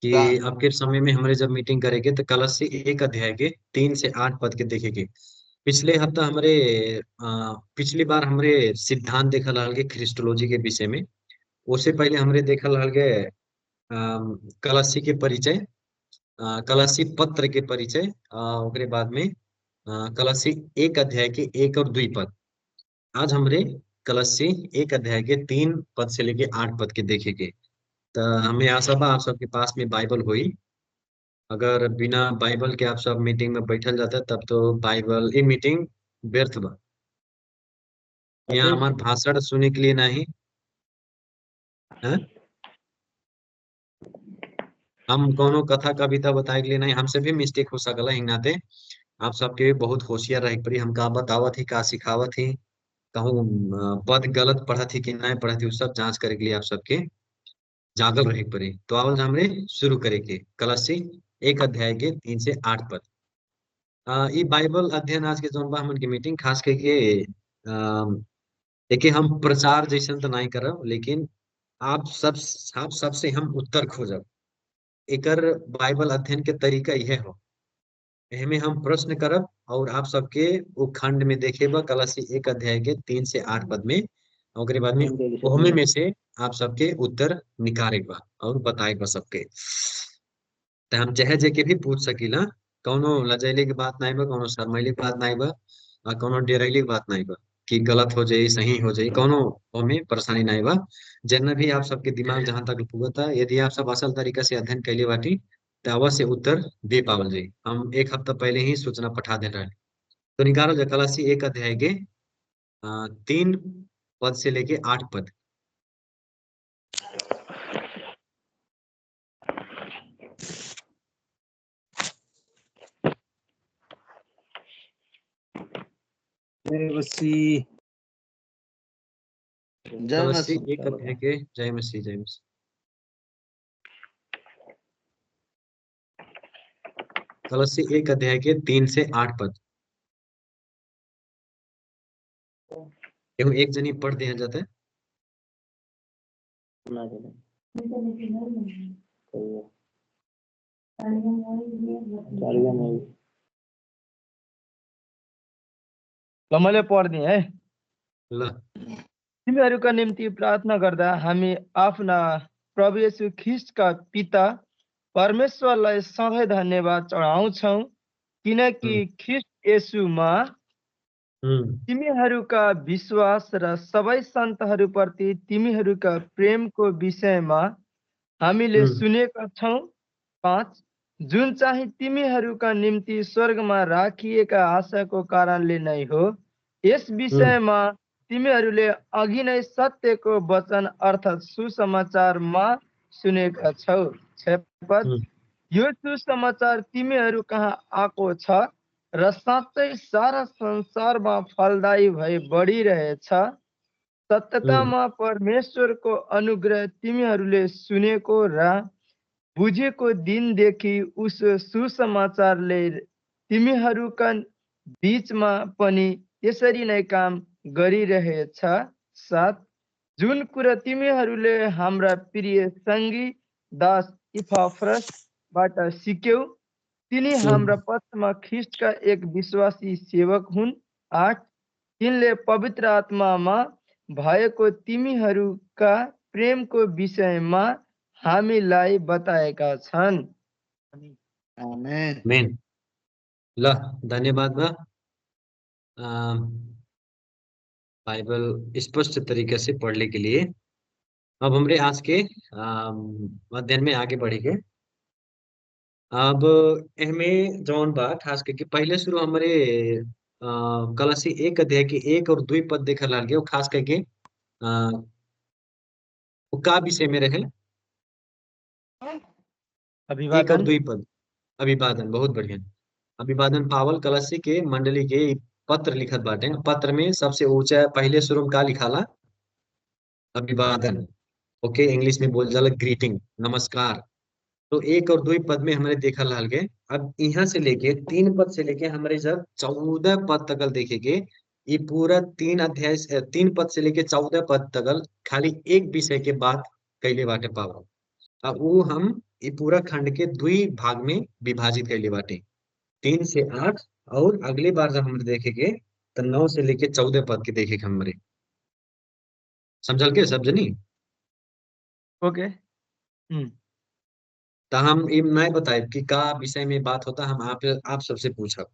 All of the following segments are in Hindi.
कि अब के समय में हमारे जब मीटिंग करेंगे तो कलश से एक अध्याय के 3 से 8 पद के देखेंगे। पिछले हफ्ता हमारे पिछली बार हमारे सिद्धांत देखल हल के ख्रिस्टोलॉजी के विषय में। उससे पहले हमरे देखल हल के कलशी के परिचय, कलशी पत्र के परिचय, ओकरे बाद में कलशी एक अध्याय के 1 और 2 पद। आज हमरे कलशी एक अध्याय के 3 पद से लेके 8 पद के देखेंगे। तो हमें आशा बा आप सबके पास में बाइबल होई। अगर बिना बाइबल के आप सब मीटिंग में बैठल जाता तब तो बाइबल ये मीटिंग व्यर्थ बा। यहाँ हमार भाषण सुने के लिए नहीं है, हम कोनो कथा कविता बताए के लिए नहीं, हमसे भी मिस्टेक हो सकला। ही नाते आप सबके भी बहुत होशियार रहे पड़ी। हम का बतावत ही का सिखावत ही कहूँ पद गलत पढ़त ही कि नहीं पढ़त ही, उ सब जांच करे के लिए आप सबके जागल रहे पड़ी। तो आवल हमरे शुरू करे के कलसी एक अध्याय के 3 से 8 पद। ये बाइबल अध्ययन आज के जौन बा हमन की मीटिंग खास करके देखिए हम प्रचार जैसन तो नहीं करब, लेकिन आप सबसे हम उत्तर खोजब। एकर बाइबल अध्ययन के तरीका यह हो, एहमे हम प्रश्न करब और आप सबके वो खंड में देखेबा कलसी एक अध्याय के 3 से 8 पद में। ओकरे बाद में ओहमे में से आप सबके उत्तर निकाले बा और बताए बा सबके। तो हम जहे जे के भी पूछ सकीला, कौनो लजैले की बात नहीं बा, कौनो शर्मैले की बात नहीं बा, और कौनो डेरैले की बात नहीं बा कि गलत हो जाई सही हो जाई, कौनो ओमे परेशानी नहीं बा। जितना भी आप सबके दिमाग जहां तक पुगता, यदि आप सब असल तरीका से अध्ययन कैले बाटी तो अवश्य उत्तर दे पावल जाई। हम एक हफ्ता पहले ही सूचना पठा दे रहे। तो निकालो जा कलसी एक अध्याय के 3 पद से लेके 8 पद। कलसी एक अध्याय के जय मसीह जय मसीह। कलसी एक अध्याय के 3 से 8 पद। एक जनी पढ़ दिया जाता है। मैले पढ्दिएँ है। ल तिमीहरूका निम्ति प्रार्थना गर्दा हामी आफ्ना प्रभु येशू ख्रिस्टका पिता परमेश्वरलाई सधैँ धन्यवाद चढाउँछौँ, किनकि ख्रिस्ट येशूमा तिमीहरूका विश्वास र सबै सन्तहरूप्रति तिमीहरूका प्रेमको विषयमा हामीले सुनेका छौँ। 5 जुन चाहिँ तिमीहरूका निम्ति स्वर्गमा राखिएका आशाको कारणले नै हो। यस विषयमा तिमीहरूले अघि नै सत्यको वचन अर्थात् सुसमाचारमा सुनेका छौ। 6 पद यो सुसमाचार तिमीहरू कहाँ आएको छ र साँच्चै सारा संसारमा फलदायी भई बढिरहेछ। सत्यतामा परमेश्वरको अनुग्रह तिमीहरूले सुनेको र बुझेको दिनदेखि उस सुसमाचारले तिमीहरूका बीचमा पनि यसरी नै काम गरिरहेछ। 7 जुन कुरा तिमीहरूले हाम्रा प्रिय सङ्गी दास इपाफ्रसबाट सिक्यौ, तिनी हाम्रा पक्षमा ख्रिस्टका एक विश्वासी सेवक हुन्। 8 तिनले पवित्र आत्मामा भएको तिमीहरूका प्रेमको विषयमा हामीलाई बताएका छन्। आमेन। ल धन्यवाद बा बाइबल स्पष्ट तरीके से पढ़ने के लिए। अब हमरे आज के अध्ययन में आगे बढ़ेंगे। अब एहमे जौन बा खास करके पहले शुरू हमारे कलसी एक अध्याय के 1 और 2 पद देखल लाल गया। खास करके वो का विषय में रहे 1 और 2 पद। अभिवादन, बहुत बढ़िया। अभिवादन पावल कलसी के मंडली के पत्र लिखत बाटे। पत्र में सबसे ऊंचा पहले शुरू में का लिखाला? अभिवादन। ओके, इंग्लिश में बोल जाला ग्रीटिंग, नमस्कार। तो 1 और 2 पद में हमने देखा लाल के। अब यहाँ से लेके 3 पद से लेके हमारे जब 14 पद तक देखेंगे। ये पूरा 3 अध्याय 3 पद से लेके 14 पद तक खाली एक विषय के बात कैले बाटे पावल। अब वो हम ये पूरा खंड के दुई भाग में विभाजित कैले बाटे, 3 से 8। और अगली बार जब हम देखेंगे तो 9 से लेके 14 पद के देखे हमरे। समझल के सब जनी? ओके। तो हम ई नहीं बताए कि का विषय में बात होता, हम आप सबसे पूछब।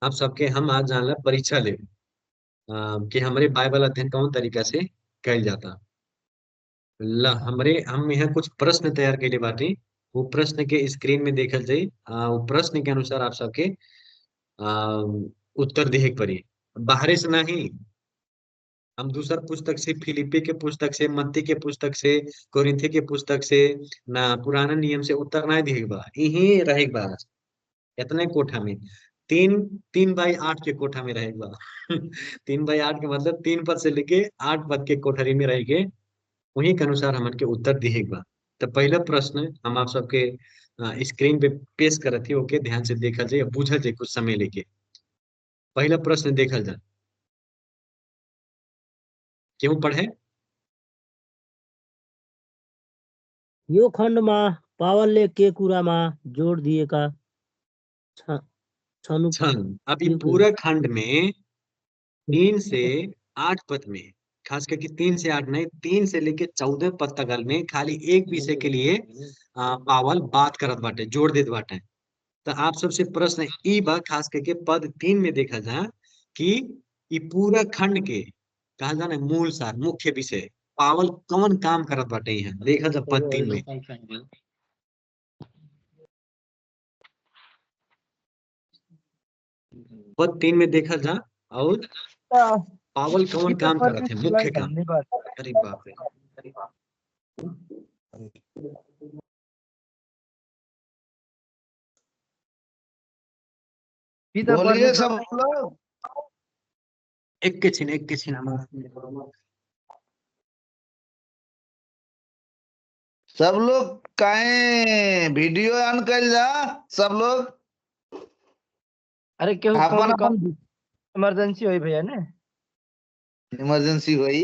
आप सबके हम आज जानला परीक्षा ले कि हमरे बाइबल अध्ययन कौन तरीका से कैल जाता। हम यहाँ कुछ प्रश्न तैयार कैले बाटे, वो प्रश्न के स्क्रीन में देखल जाई। वो प्रश्न के अनुसार आप सबके आ, उत्तर देहे के पड़ी, बाहरे से नहीं। हम दूसर पुस्तक से, फिलिपी के पुस्तक से, मत्ती के पुस्तक से, कोरिन्थी के पुस्तक से, ना पुराना नियम से उत्तर नहीं दिखे बा, यही रहेगा बा। इतने कोठा में 3 3 बाई 8 के कोठा में रहेगा 3 बाई 8 के मतलब 3 पद से लेके 8 पद के कोठरी में रहेंगे, वही के अनुसार हमन के उत्तर दिखेगा। तो पहला प्रश्न हम आप सबके स्क्रीन पे पेश करत ही, ओके ध्यान से देखल जाए, बूझल जाए कुछ समय लेके। पहला प्रश्न देखल जाए, क्यों पढ़े? यो खण्डमा पावलले के कुरामा जोड दिएका छन् छन। अब ये यो पूरा खंड में 3 से 8 पद में, खास करके 3 से 8 नहीं, 3 से लेके 14 पद तक में खाली एक विषय के लिए पावल बात करत बाटे, जोड़ देत बाटे। तो आप सबसे प्रश्न ई बा, खास करके पद 3 में देखा जा कि ई पूरा खंड के कहा जाना मूल सार, मुख्य विषय पावल कौन काम करत बाटे, यहाँ देखा जा पद 3 में। पद 3 में देखा जा, और पावल कौन पिता काम करत है, परमेश्वरलाई मुख्य काम। धन्यवाद। अरे बाप रे। पिता बोलिए सब परमेश्वर लोग। एक के छिन हमारा। सब लोग काहे वीडियो ऑन कर जा सब लोग। अरे केहू अपन कौन अपन इमरजेंसी हुई भैया ने? इमरजेंसी हुई।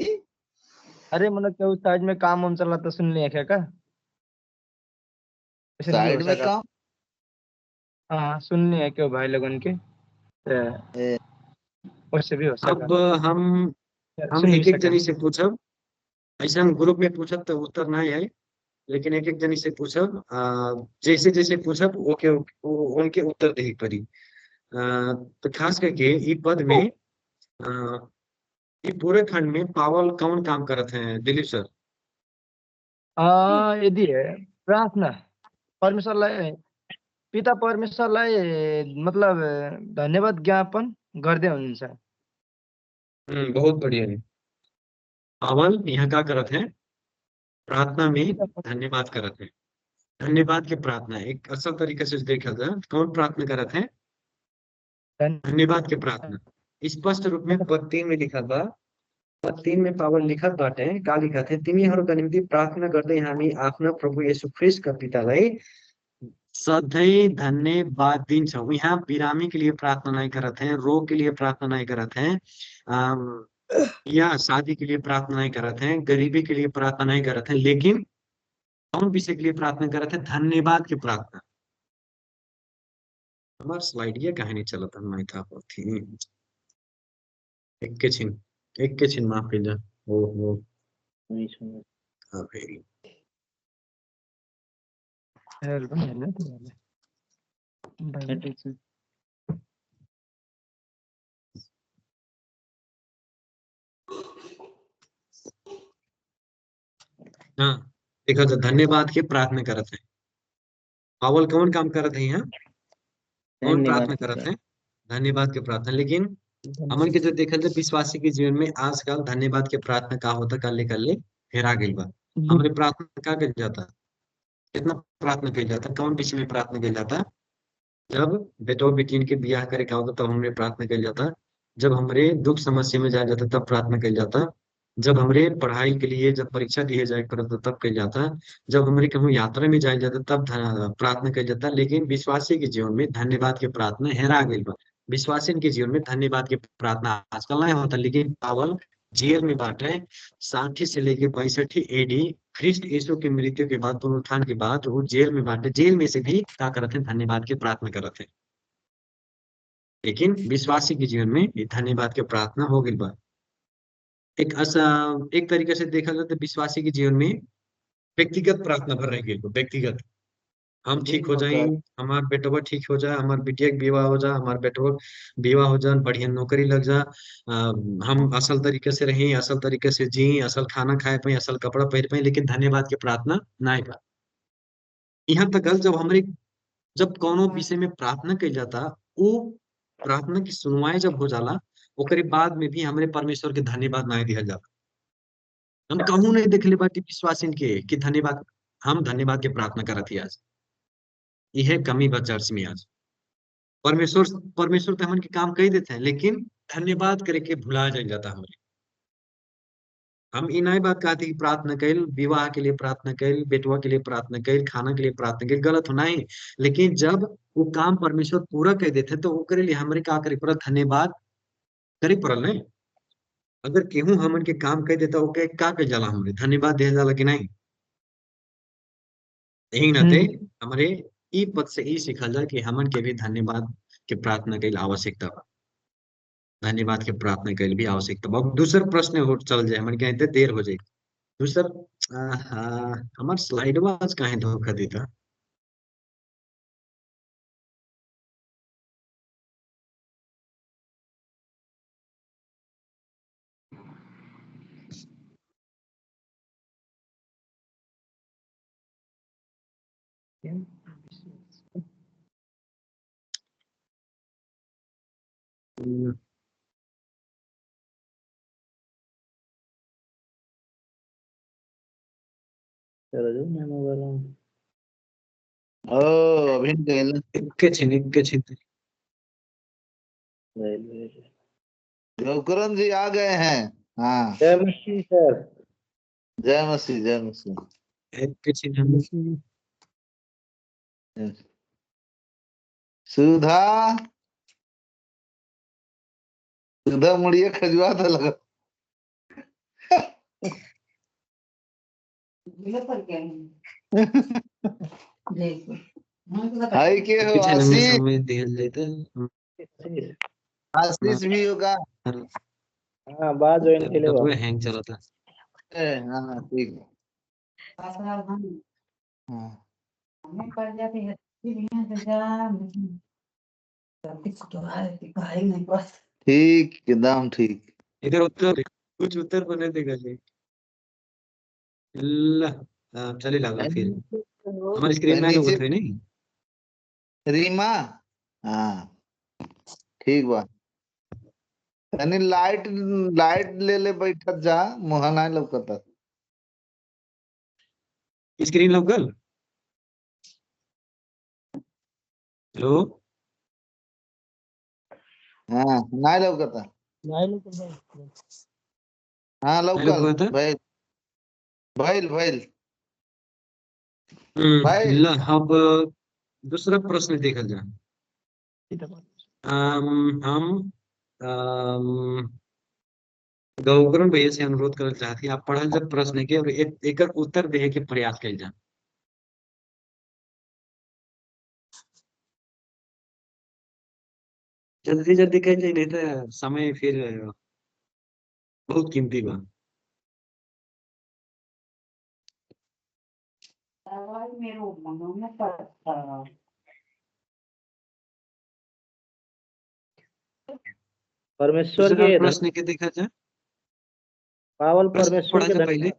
अरे मतलब केहू साइड में काम वाम चल रहा था, सुन लिया क्या का? ऐसे भी हो साइड में सका। काम। हाँ सुन लिया क्यों भाई लोगन के, ए, वैसे भी हो सका। अब हम सुन भी एक एक सका। जनी से पूछब, ऐसे हम ग्रुप में पूछब तो उत्तर नहीं है, लेकिन एक एक जनी से पूछब, जैसे जैसे पूछब ओके उनके उत्तर दे पड़ी। तो खास करके ई पद में ई पूरे खंड में पावल कौन काम करत हैं दिलीप सर? यदि है प्रार्थना परमेश्वरलाई, पिता परमेश्वरलाई मतलब धन्यवाद ज्ञापन गर्दै हुनुहुन्छ। बहुत बढ़िया है। पावल यहाँ का करत है? प्रार्थना में पिता धन्यवाद करत है। धन्यवाद के प्रार्थना एक असल तरीके से देखा जाए, कौन प्रार्थना करत है? धन्यवाद के प्रार्थना स्पष्ट रूप में पद 3 में लिखा बा। पद 3 में पावल लिखत बाटे, का लिखत है? तिमीहरूका निम्ति प्रार्थना गर्दै हामी आफ्ना प्रभु येशू ख्रिस्टका पितालाई सधैँ धन्यवाद दिन्छौँ। यहाँ बिरामी के लिए प्रार्थना नहीं करत हैं, रोग के लिए प्रार्थना नहीं करत हैं, या शादी के लिए प्रार्थना नहीं करत हैं, गरीबी के लिए प्रार्थना नहीं करत हैं, लेकिन कौन विषय के लिए प्रार्थना करत है? धन्यवाद की प्रार्थना। हमार स्लाइड ये कहानी चलत है नहीं था थी। एक के छिन माफ कर जा। ओ भेरी हेल्प हेर्नु तिमीहरूले। हाँ देखा जा, धन्यवाद की प्रार्थना करत है। पावल कौन काम करत है यहाँ? कौन प्रार्थना करत है? धन्यवाद के प्रार्थना। लेकिन हमन के जो देखल जाए विश्वासी के जीवन में आजकल धन्यवाद के प्रार्थना का होता, कर ले हेरा गई बा। हमरे प्रार्थना का कल जाता, कितना प्रार्थना कल जाता, कौन विषय में प्रार्थना कल जाता? जब बेटो बेटीन के ब्याह करे का होता तब हमरे प्रार्थना कल जाता, जब हमरे दुख समस्या में जाया जाता तब प्रार्थना कल जाता, जब हमरे पढ़ाई के लिए जब परीक्षा दिए जाए पड़ता तब कल जाता, जब हमरे कहूँ यात्रा में जाया जाता तब प्रार्थना कल जाता। लेकिन विश्वासी के जीवन में धन्यवाद की प्रार्थना हेरा गई बा। विश्वासी के जीवन में धन्यवाद की प्रार्थना आजकल नहीं होता, लेकिन पावल जेल में बाटे 60 से लेके 62 एडी ख्रिस्ट यीशु की मृत्यु के बाद पुनरुत्थान के बाद वो जेल में बाटे, जेल में से भी क्या करत है, धन्यवाद की प्रार्थना करत है। लेकिन विश्वासी के जीवन में ये धन्यवाद के प्रार्थना हो गई बा। एक तरीके से देखा जाए तो विश्वासी के जीवन में व्यक्तिगत प्रार्थना भर रह गई, व्यक्तिगत हम ठीक हो जाए, हमार बेटवा ठीक हो जाए, हमार बिटिया के विवाह हो जाए, हमार बेटवा विवाह हो जाए, बढ़िया नौकरी लग जा, हम असल तरीके से रहें, असल तरीके से जी, असल खाना खाए पाए, असल कपड़ा पहन पाए, लेकिन धन्यवाद की प्रार्थना ना बा। यहाँ तक जब कोनो विषय में प्रार्थना कइल जाता, वो प्रार्थना की सुनवाई जब हो जाला, ओकरे बाद में भी हमरे परमेश्वर के धन्यवाद ना दिहल जाला। हम कहूँ नहीं देखले बाटी विश्वासिन के कि धन्यवाद, हम धन्यवाद के प्रार्थना करत ही आज। यह कमी बा चर्च में आज। परमेश्वर परमेश्वर तो हमन के काम कही देते हैं, लेकिन धन्यवाद करे के भुला जाए जाता हमरे। हम इ नहीं बात कहते कि प्रार्थना कैल, विवाह के लिए प्रार्थना कैल, बेटवा के लिए प्रार्थना कैल, खाना के लिए प्रार्थना कैल, गलत हो नहीं। लेकिन जब वो काम परमेश्वर पूरा कह देते तो ओकरे लिए हमरे का करे पड़ल, धन्यवाद करे पड़ल नहीं। अगर केहू हमन के काम कह देता ओके का कह जाला, हमरे धन्यवाद दे जाला कि नहीं। यही नाते हमारे ई पद से ई सीखल जाए कि हमन के भी धन्यवाद के प्रार्थना कैल आवश्यकता बा। धन्यवाद के प्रार्थना कैल भी आवश्यकता बा। अब दूसर प्रश्न हो चल जाए, हमन के देर हो जाए। दूसर हमार स्लाइडवा आज काहे धोखा देता। हम्म, चलो जो मैं मोबाइल में ओ अभी गइल इक्के छिन रघुकरण जी आ गए हैं। हाँ, जय मसीह सर। जय मसीह, जय मसीह। इक्के छिन हम सुधा, सुधा मुड़िए खजुआ था लगा। हाय के हो किचन में आशीष? समय दिहल जाता। आशीष भी होगा। हाँ बात ज्वाइन के लिए लैपटॉप हैंग चला था। हाँ ठीक है। हाँ ठीक, एकदम ठीक। इधर उत्तर कुछ उत्तर बने देगा जी। ला चले लागल फिर हमारी स्क्रीन में नीचे होत है नहीं। रीमा, हाँ ठीक बा। तनी लाइट लाइट ले ले बैठत जा, मुहा नहीं लौकता। स्क्रीन लगल। हेलो हाँ नहीं लौकता। नहीं लेकिन भाई हाँ हेलो लौकल कहता। भइल भइल भइल भइल। ला अब दूसरा प्रश्न देखल जाए। हम गौकरण भैया से अनुरोध करल चाहती आप पढ़ल जब प्रश्न के और एक उत्तर देहे के प्रयास कइल जाए। जल्दी जल्दी कइल जाए, नहीं तो समय फिर बहुत कीमती बा। परमेश्वर दूसरा के प्रश्न के देखा जाए। पावल प्रश्न परमेश्वर पढ़ा के जाए पहले।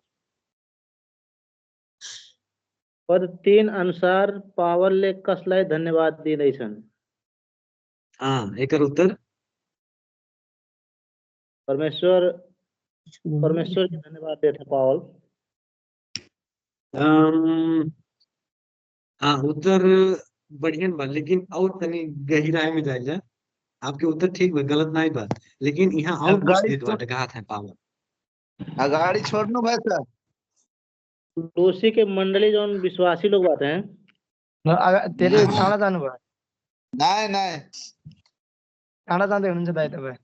पद 3 अनुसार पावल ले कसलाय धन्यवाद दी दैसन। हाँ एक उत्तर परमेश्वर परमेश्वर के धन्यवाद देते पावल। अम, हाँ उत्तर बढ़िया बा, लेकिन और तनी गहराई में जाए जा। आपके उत्तर ठीक बा, गलत नहीं बा, लेकिन यहाँ और कुछ गाड़ी देत बाटे कहा था पावर। गाड़ी छोड़नो भाई साहब। तुलसी के मंडली जो विश्वासी लोग बाते हैं तेरे ठाणा जानु बा नहीं नहीं ठाणा जाते उनसे दायित्व है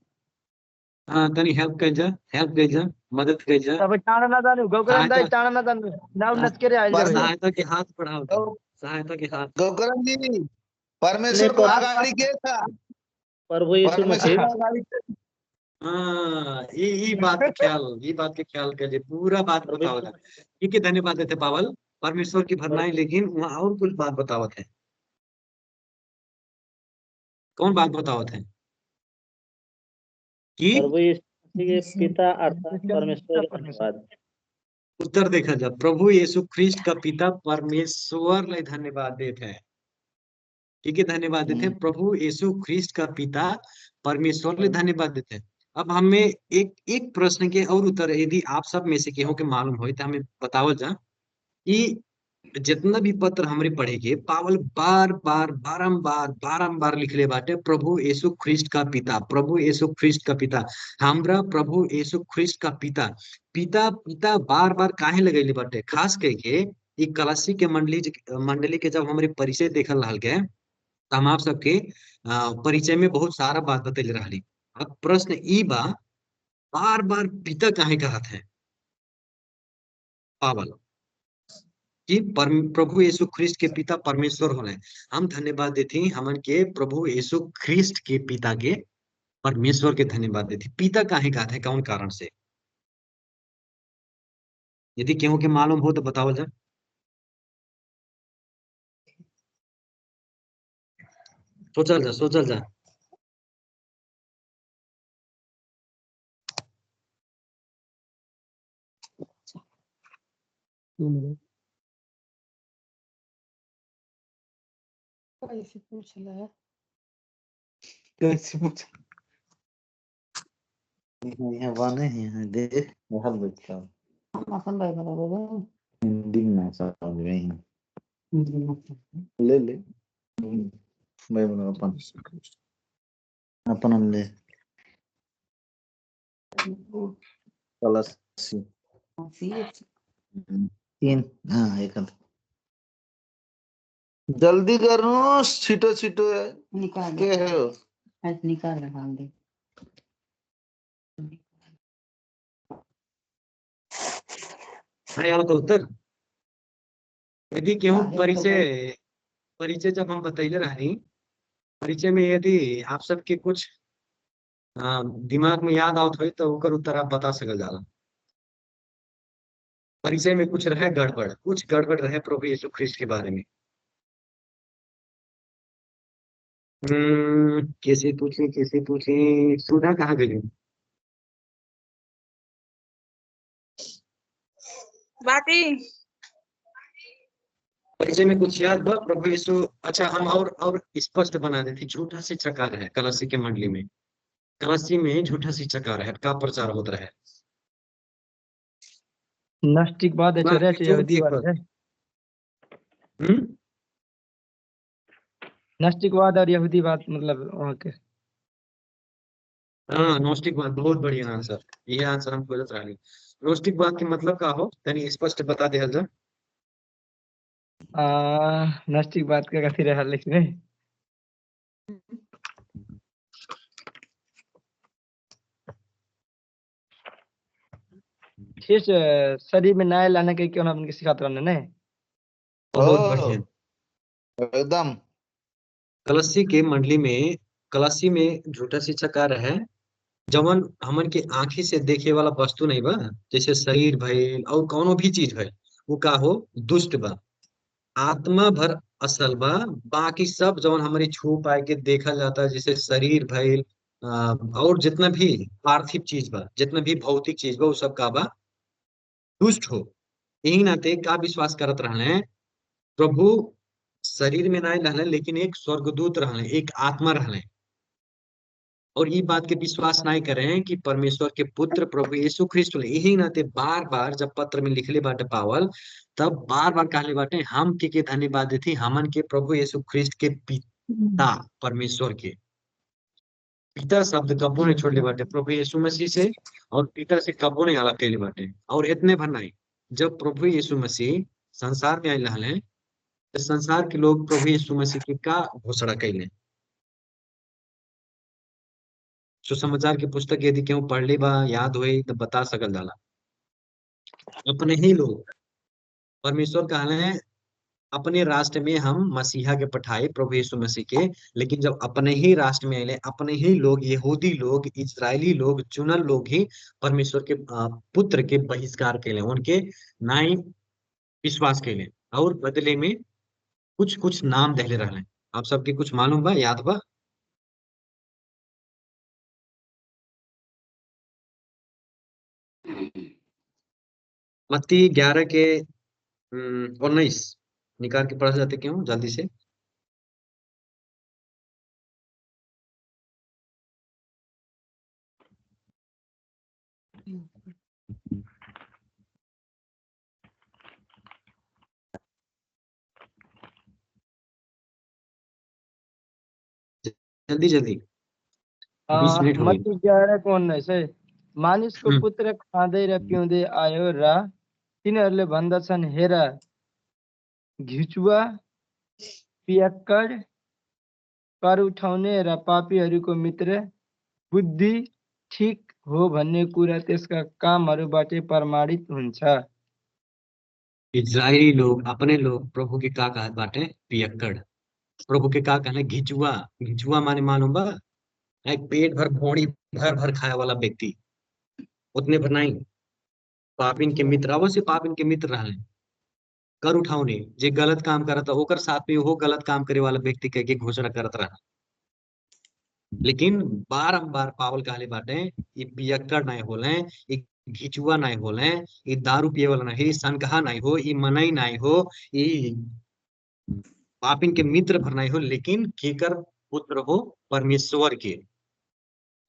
हाँ तनी हेल्प कर जा मदद कर जा तब टाण ना दानु गोकरण दाई सहायता टाण ना दानु नाव नच के रे आइल जावे सहायता के हाथ बढ़ाओ तुम सहायता के हाथ गोकरण जी अपने परमेश्वर को पर आगाड़ी के था प्रभु यीशु परमेश्वर मसीह को आगाड़ी के हाँ ये बात के ख्याल कर पूरा बात प्रभु बताओ यीशु था ठीक है धन्यवाद देते पावल परमेश्वर की भरनाई प्रभु लेकिन वहाँ और कुछ बात बतावत है कौन बात बतावत है कि प्रभु यीशु मसीह के पिता अर्थात परमेश्वर का धन्यवाद। उत्तर देखा जा प्रभु यीशु ख्रिस्ट का पिता परमेश्वर ले धन्यवाद देते हैं ठीक है धन्यवाद देते हैं प्रभु यीशु ख्रिस्ट का पिता परमेश्वर ले धन्यवाद देते हैं अब हमें एक एक प्रश्न के और उत्तर यदि आप सब में से केहू के मालूम हो तो हमें बतावल जा कि जितना भी पत्र हमरे पढ़ेगे पावल बार बार बारंबार लिखले बाटे प्रभु यीशु ख्रिस्ट का पिता प्रभु यीशु ख्रिस्ट का पिता हमरा प्रभु यीशु ख्रिस्ट का पिता पिता पिता बार बार काहे लगैले बाटे खास करके ई कलसी के मंडली के जब हमरे परिचय देखल रहल के तो हम आप सबके परिचय में बहुत सारा बात बतैले रहली अब प्रश्न ई बा बार बार पिता काहे कहत है पावल कि प्रभु यीशु ख्रिस्ट के पिता परमेश्वर होले हम धन्यवाद देती हमन के प्रभु यीशु ख्रिस्ट के पिता के परमेश्वर के धन्यवाद देती पिता काहे कहते हैं कौन कारण से यदि केहू के मालूम हो तो बताओ जा सोचल जा कैसे पूछ ले कैसे पूछ यहाँ बने हैं दे हल बच्चा हम अपन बाइबल बाबा हिंदी में समझ में ही ले ले बाइबल अपन अपन ले कलसी तीन हाँ एक जल्दी करो छिटो छिटो निकाल के है वो? आज निकाल रहा दे हाँ तो उत्तर यदि केहू परिचय परिचय जब हम बतैले रही परिचय में यदि आप सबके कुछ दिमाग में याद आवत हो तो ओकर उत्तर आप बता सकल जाला परिचय में कुछ गड़बड़ रहे प्रभु यीशु ख्रिस्ट के बारे में कैसे पूछे सुधा कहाँ गई बाटी परिचय में कुछ याद बा प्रभु यीशु अच्छा हम और स्पष्ट बना देते झूठा शिक्षाकार है कलसी के मंडली में कलसी में झूठा शिक्षाकार है का प्रचार होता है नास्तिकवाद है चले यहूदीवाद है नास्तिकवाद और यहूदीवाद मतलब वहाँ के हाँ नोस्टिकवाद बहुत बढ़िया आंसर ये आंसर हम खोजत रही नोस्टिकवाद के मतलब का हो तनी स्पष्ट बता दे जा नास्तिकवाद का कथी रहा लेकिन शेष शरीर में नया लाने के क्यों अपन के सिखाते रहने ने बहुत बढ़िया एकदम कलसी में झूठा शिक्षाकार है जवन हमन के आंखी से देखे वाला वस्तु नहीं बा जैसे शरीर भइल और कौनो भी चीज भइल वो का हो दुष्ट बा आत्मा भर असल बा बाकी सब जवन हमारी छू पाए के देखा जाता है जैसे शरीर भइल और जितना भी पार्थिव चीज बा जितना भी भौतिक चीज बा वो सब का बा दुष्ट हो यही नाते का विश्वास करत रहले प्रभु शरीर में नहीं रहले लेकिन एक स्वर्गदूत रहले एक आत्मा रहले और ये बात के विश्वास नहीं करें कि परमेश्वर के पुत्र प्रभु यीशु ख्रिस्ट होले यही नाते बार बार जब पत्र में लिखले बाटे पावल तब बार बार कहले बाटे हम के धन्यवाद देती हमन के प्रभु यीशु ख्रिस्ट के पिता परमेश्वर के पिता शब्द कबो नहीं छोड़ले बाटे प्रभु यीशु मसीह से और पिता से कबो नहीं अलग कैले बाटे और इतने भर नहीं जब प्रभु यीशु मसीह संसार में आयल रहले तो संसार के लोग प्रभु यीशु मसीह के का घोषणा कैले सुसमाचार की पुस्तक यदि क्यों पढ़ ली बा याद हुई तो बता सकल जाला। अपने ही लोग परमेश्वर कहले हैं अपने राष्ट्र में हम मसीहा के पठाए प्रभु यीशु मसीह के, लेकिन जब अपने ही राष्ट्र में आए अपने ही लोग यहूदी लोग इजरायली लोग चुनल लोग ही परमेश्वर के पुत्र के बहिष्कार के लिए उनके नाई विश्वास के लिए और बदले में कुछ कुछ नाम दहले रहले। आप सबके कुछ मालूम बा याद बा? मत्ती 11 के 19 निकाल के पढ़ जाते क्यों जल्दी से। जल्दी जल्दी 20 मिनट हो गए। मत्ती 11:19 है। मानिसको हम्म, पुत्र खाँदै र पिउँदै आयो र तिनीहरूले भन्दछन्, हेर घिचुवा, पियक्कड, कर उठाउने र पापीहरूको मित्र। बुद्धि ठिक हो भन्ने कुरा त्यसका कामहरूबाटै प्रमाणित हुन्छ। इजरायली लोग अपने लोग प्रभु के का कहत बाटे पियक्कड़। प्रभु के का कहले घिचुआ। घिचुआ माने मालूम बा? एक पेट भर भोड़ी भर भर खाए वाला व्यक्ति उतने भर नहीं। पापिन के मित्र अवश्य पापिन के मित्र रहले। कर उठाउने जे गलत काम करता ओकर साथ में वो गलत काम करे वाला व्यक्ति कह के घोषणा करत रहा। लेकिन बारंबार पावल कहले बाटे ई पियक्कड़ नहीं होले, ई घिचुआ नहीं होले, ई दारू पिए वाला नहीं, सनकहा नहीं हो, ई मनई नहीं हो, ई पापिन के मित्र भर नहीं हो, लेकिन केकर पुत्र हो परमेश्वर के,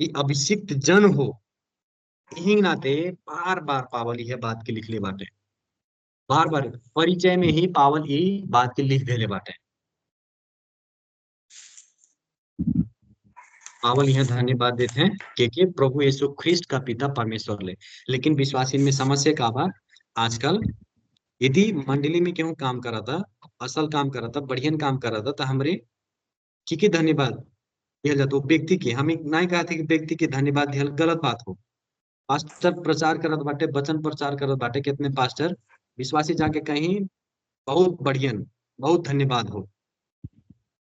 ई अभिषिक्त जन हो। यही नाते बार बार पावल यह बात के लिखले बाटे। बार बार परिचय में ही पावल ई बात के लिख देले बाटे। पावल यह धन्यवाद देते हैं कि प्रभु यीशु ख्रिस्ट का पिता परमेश्वर ले। लेकिन विश्वासी में समस्या का बा आजकल यदि मंडली में क्यों काम करा था असल काम करा था बढ़िया काम करा था तो हमरे की धन्यवाद दिया जाता व्यक्ति के हम नहीं कहा थे कि व्यक्ति के धन्यवाद दिया गलत बात हो। पास्टर प्रचार करत बाटे वचन प्रचार करत बाटे कितने पास्टर विश्वासी जाके कहीं बहुत बढ़िया बहुत धन्यवाद हो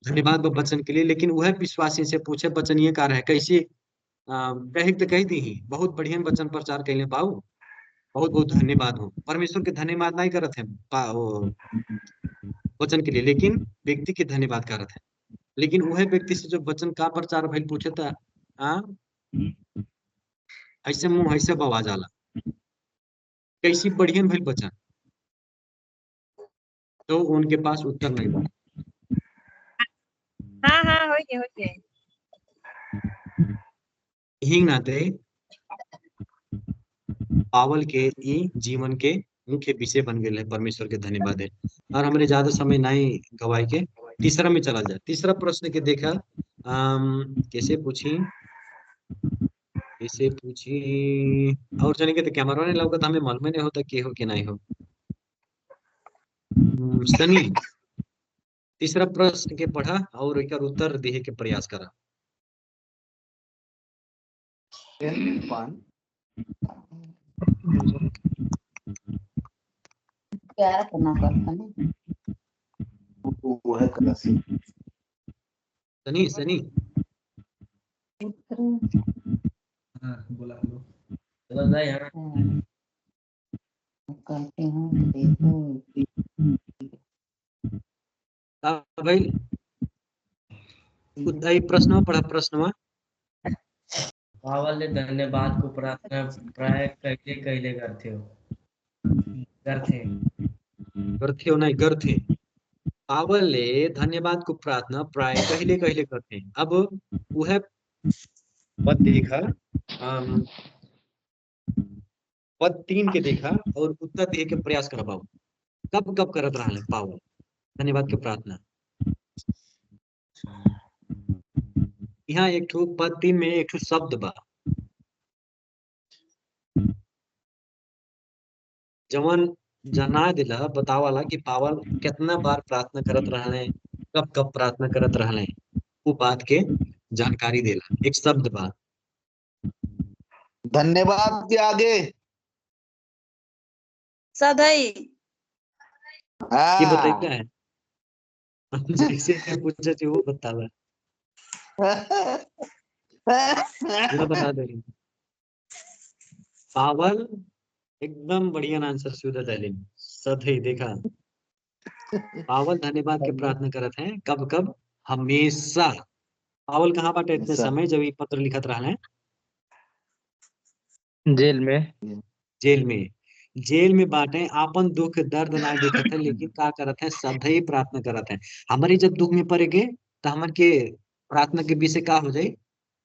धन्यवाद वो वचन के लिए, लेकिन वह विश्वासी से पूछे वचन ये कार्य है कैसे कहे तो कह दी ही बहुत बढ़िया वचन प्रचार कैले पाऊ बहुत बहुत धन्यवाद हो। परमेश्वर के धन्यवाद नहीं करत है वचन के लिए, लेकिन व्यक्ति के धन्यवाद करत है। लेकिन वह व्यक्ति से जो वचन का प्रचार भइल पूछे था ऐसे मुंह ऐसे बवा जाला कैसी बढ़िया भइल वचन तो उनके पास उत्तर नहीं बा। हाँ हाँ हो गए यही नाते पावल के ई जीवन के मुख्य विषय बन गए है परमेश्वर के धन्यवाद है। और हमारे ज्यादा समय नहीं गवाई के तीसरा में चला जाए। तीसरा प्रश्न के देखा कैसे पूछी और जाने के तो कैमरा नहीं लगा हमें मालूम नहीं होता के हो कि नहीं हो। सनी तीसरा प्रश्न के पढ़ा और एक उत्तर दिए के प्रयास करा। प्यारा करना पड़ता ना। वो है क्लासी सनी सनी बोला लो चलो जाए यार कहते हैं देखो भाई उदाई प्रश्न पढ़ा प्रश्न पावल ने धन्यवाद को प्रार्थना प्राय कैले कैले करते हो नहीं करते। पावल ने धन्यवाद को प्रार्थना प्राय कहले कहले करते। अब वह पद देखा पद 3 के देखा और उत्तर दिए के प्रयास कर पाओ कब कब करत रहा पावल धन्यवाद की प्रार्थना। यहाँ एक ठो पद 3 में एक ठो शब्द बा जवन जना दिला बतावाला कि पावल कितना बार प्रार्थना करत रहले कब कब प्रार्थना करत रहले वो बात के जानकारी देला। एक शब्द बा धन्यवाद के आगे सधई। ये बताइए हाँ क्या है? जैसे पूछे थे वो बतावा, पूरा बता दे रही हूँ। पावल एकदम बढ़िया आंसर सीधा दहली सधई देखा। पावल धन्यवाद के प्रार्थना करत हैं कब कब? हमेशा। पावल कहाँ बाटे इतने समय जब ये पत्र लिखत रहा है? जेल में। जेल में। जेल में बाटे आपन दुख दर्द ना देखत है, लेकिन का करत है? सधई प्रार्थना करत है। हमारी जब दुख में पड़ेगे तो हमन के प्रार्थना के विषय का हो जाए?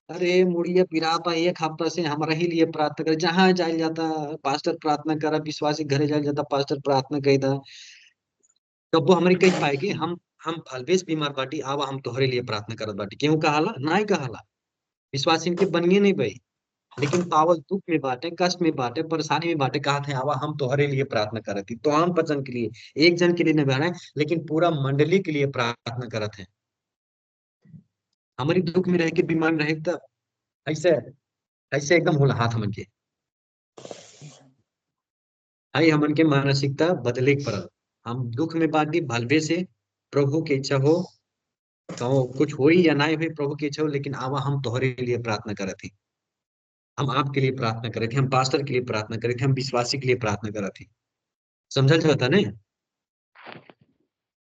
अरे मुड़िया पिराता एक हफ्ता से हमारा ही लिए प्रार्थना कर, जहाँ जायल जाता पास्टर प्रार्थना करा, विश्वासी घरे जायल जाता पास्टर प्रार्थना कईदा। तब वो हमारी कही पाएगी हम फलवेश बीमार बाटी आवा हम तोहरे लिए प्रार्थना करत बाटी, क्यों कहाला? ना ही कहाला। विश्वासी के बनिए नहीं भाई। लेकिन पावल दुख में बाटे, कष्ट में बाटे, परेशानी में बाटे, कहा थे आवा हम तोहरे लिए प्रार्थना करत थी, तो आम पचन के लिए एक जन के लिए नहीं बना है, लेकिन पूरा मंडली के लिए प्रार्थना करत है। हमारी दुख में रह के बीमार रहे तब ऐसे ऐसे एकदम होला हाथ हमन के आई हमन के मानसिकता बदले के पड़ल। हम दुख में बाटी भलवे से प्रभु की इच्छा हो तो कुछ हो या ना हो, प्रभु की इच्छा हो, लेकिन आवा हम तोहरे लिए प्रार्थना करत थी, हम आपके लिए प्रार्थना करे थे, हम पास्टर के लिए प्रार्थना करे थे, हम विश्वासी के लिए प्रार्थना करत थी। समझल जाता नहीं?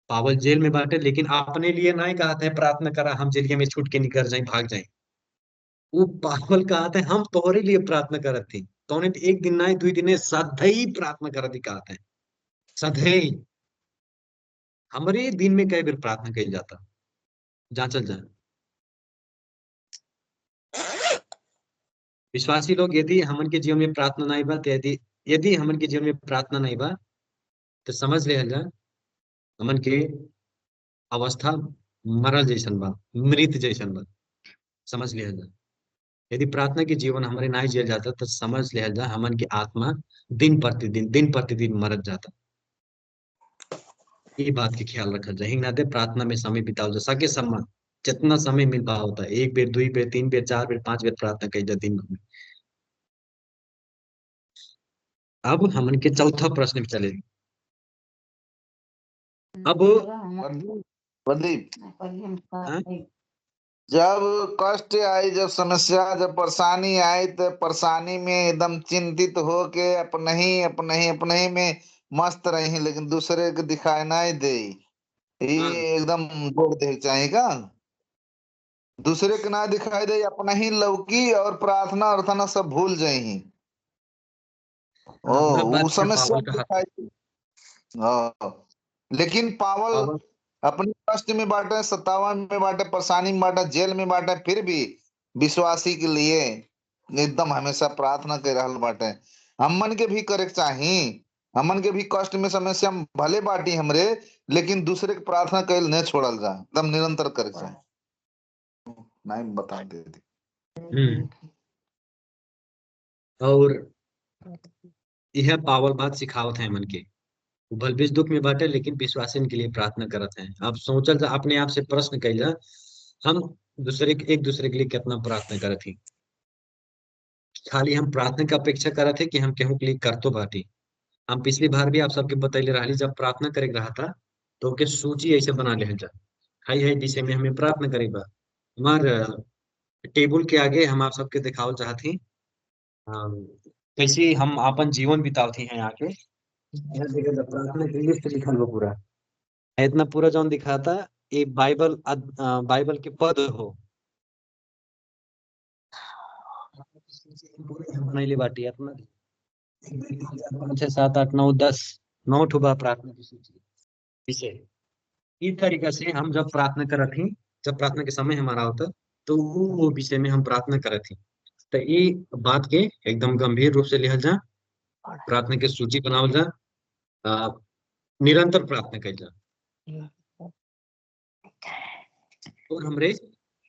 पावल जेल में बाटे लेकिन अपने लिए नहीं कहते हैं प्रार्थना करा हम जेलिया में छूट के निकल जाए भाग जाए। वो पावल कहते हैं हम तोहरे लिए प्रार्थना करत थी, तो एक दिन ना दुई दिन सधई प्रार्थना करत ही कहते हैं। सधई हमारे दिन में कई बार प्रार्थना कही जाता, जांचल जाए। विश्वासी लोग यदि हमन के जीवन में प्रार्थना नहीं बा तो यदि यदि हमन के जीवन में प्रार्थना नहीं बा तो समझ ले जा हमन के अवस्था मरल जैसन बा, मृत जैसन बा। समझ लिया जा यदि प्रार्थना के जीवन हमारे नहीं जिया जाता तो समझ लिया जा हमन की आत्मा दिन प्रतिदिन मरत जाता। ये बात के ख्याल रखा जाए, हिंग नाते प्रार्थना में समय बिताओ जा सके सम्मान जितना समय मिल पा होता है, एक बेर दुई बेर तीन बेर चार बेर पांच बेर प्रार्थना कही जा दिन भर में। अब हमन के चौथा प्रश्न में चले। अब प्रदीप, हाँ? जब कष्ट आई, जब समस्या, जब परेशानी आई तो परेशानी में एकदम चिंतित हो के अपने ही में मस्त रही, लेकिन दूसरे के दिखाई नहीं दे। ये हाँ। एकदम जोड़ दे चाहिए का? दूसरे के ना दिखाई दे, अपना ही लौकी और प्रार्थना अर्थना सब भूल जाही। ओ हाँ, वह वो बात है समस्या पावल का हाथ। दिखाई दे। हाँ, लेकिन पावल पावल अपने कष्ट में बांटे, सतावन में बांटे, परेशानी में बांटे, जेल में बांटे, फिर भी विश्वासी के लिए एकदम हमेशा प्रार्थना कर रहल बाटे। हमन के भी करे के चाही, हमन के भी कष्ट में समस्या में भले बाटी हमरे, लेकिन दूसरे के प्रार्थना कैल नहीं छोड़ल जा, एकदम निरंतर करे के चाही। नहीं बता दे दी। और यह पावल बात सिखावत है मन के भल बीच दुख में बाटे लेकिन विश्वासन के लिए प्रार्थना करत हैं। अब सोचल जा अपने आप से प्रश्न कैल जा हम एक दूसरे के लिए कितना प्रार्थना करत ही? खाली हम प्रार्थना की अपेक्षा करत है कि हम केहू के लिए करतो बाटी? हम पिछली बार भी आप सबके बतैले रही जब प्रार्थना करे रहा था तो के सूची ऐसे बना ले जा हाई हाई विषय में हमें प्रार्थना करेगा। हमार टेबल के आगे हम आप सबके दिखाओ चाहती कैसे हम अपन जीवन बितावती हैं आके। यहाँ देखा जा प्रार्थना की लिस्ट लिखल बा पूरा, इतना पूरा जौन दिखाता ये बाइबल के पद हो बनैले बाटी अपना 5 6 7 8 9 10 9 ठो बा प्रार्थना की सूची विषय। इस तरीका से हम जब प्रार्थना करत ही, जब प्रार्थना के समय हमारा होता तो वो विषय में हम प्रार्थना करत ही। तो ये बात के एकदम गंभीर रूप से लिहल जा, प्रार्थना के सूची बनावल जा, आ, निरंतर प्रार्थना कइल जा। और हमरे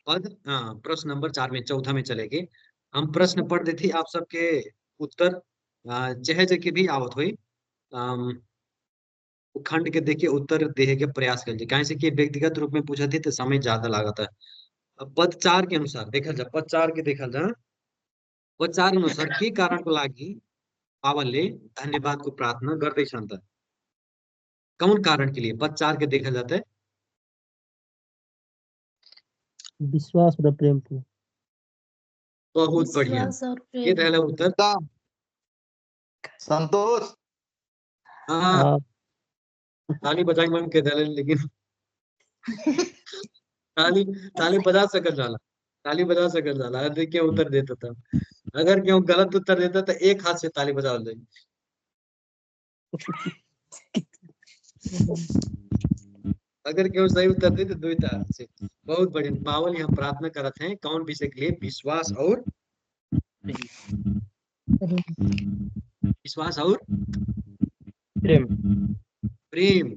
प्रश्न नंबर 4 में चौथा में चलेगे। हम प्रश्न पढ़ देती आप सबके उत्तर चहे के भी आवत हुई खंड के देखिए उत्तर देहे के प्रयास कर कहे से कि व्यक्तिगत रूप में पूछा थी तो समय ज्यादा लागत है। अब पद 4 के अनुसार देखल जा, पद 4 के देखल जा पचार अनुसार के कारण को लागि पावलले धन्यवाद को प्रार्थना गर्दैछन् त? कौन कारण के लिए पचार के देखा जाता है? विश्वास र प्रेम को। बहुत बढ़िया। विश्वास और ये प्रेम। रहला उत्तर। एकदम संतोष। हाँ, हाँ, ताली बजाई मन के दले, लेकिन ताली ताली बजा सकल जाला, ताली बजा सकल जाला। देखिए उत्तर देता था, अगर क्यों गलत उत्तर देता तो एक हाथ से ताली बजा ले। अगर क्यों सही उत्तर दे तो दो हाथ से। बहुत बढ़िया। पावल यहाँ प्रार्थना करते हैं कौन विषय के लिए? विश्वास और प्रेम। प्रेम।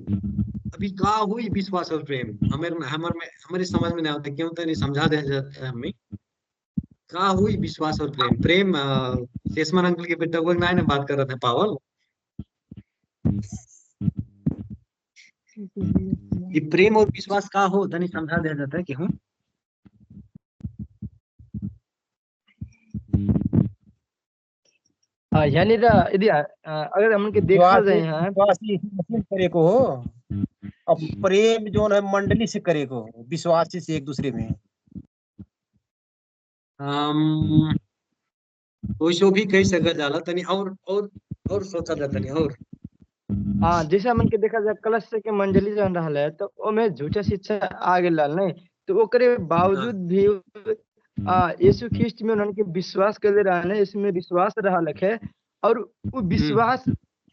अभी का हुई विश्वास और प्रेम? हमारे समझ में नहीं आता, क्यों तो नहीं समझा दे जाता है हमें। का हुई विश्वास और प्रेम? प्रेम शेषमान अंकल के बेटा को ना बात कर रहे थे पावल। ये प्रेम और विश्वास का हो तनी समझा दिया जाता है कि हम यानी यदि अगर हमन के देखा जाए यहाँ विश्वास यीशु मसीह से करे को हो। अब प्रेम जो है मंडली से करे को हो, विश्वासी से एक दूसरे में। वैसो भी कही सका जाला तनी और सोचा जाता नहीं। और हाँ, जैसे हमन के देखा जाए कलश के मंडली जन रहल है तो ओमे झूठा शिक्षा आ गेल नहीं, तो ओकरे बावजूद भी यीशु ख्रिस्ट में उन्होंने के विश्वास कर रहने, इसमें विश्वास रहा लखे और वो विश्वास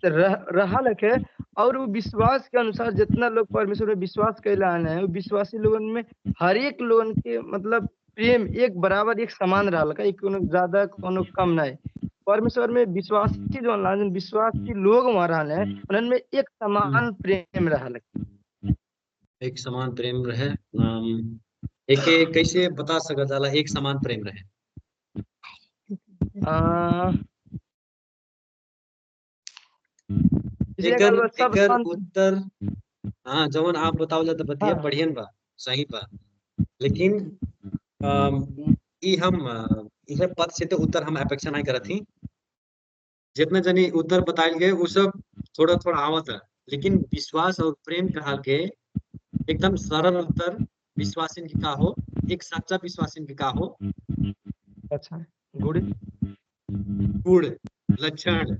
रहा लखे और वो विश्वास के अनुसार जितना लोग परमेश्वर में विश्वास कर रहे हैं, वो विश्वासी लोगों में हर एक लोगन के मतलब प्रेम एक बराबर एक समान रहा लखा, एक कोनो ज्यादा कोनो कम नहीं। परमेश्वर में विश्वासी जो लाजन विश्वासी लोग वहाँ रहने हैं, उनमें एक समान प्रेम रहा लखे। एक समान प्रेम रहे। एक कैसे बता सका जाला एक समान प्रेम रहे? एकर उत्तर हाँ जवन आप बताओ तो बतिया बढ़ियन बा, सही बा। लेकिन इहे पद से तो उत्तर हम अपेक्षा नहीं करत थी। जितना जनी उत्तर बताइल गए वो सब थोड़ा थोड़ा आवत है, लेकिन विश्वास और प्रेम कहा के एकदम सरल उत्तर विश्वासिन की का हो, एक सच्चा विश्वासिन की का हो। अच्छा, गुड़ लक्षण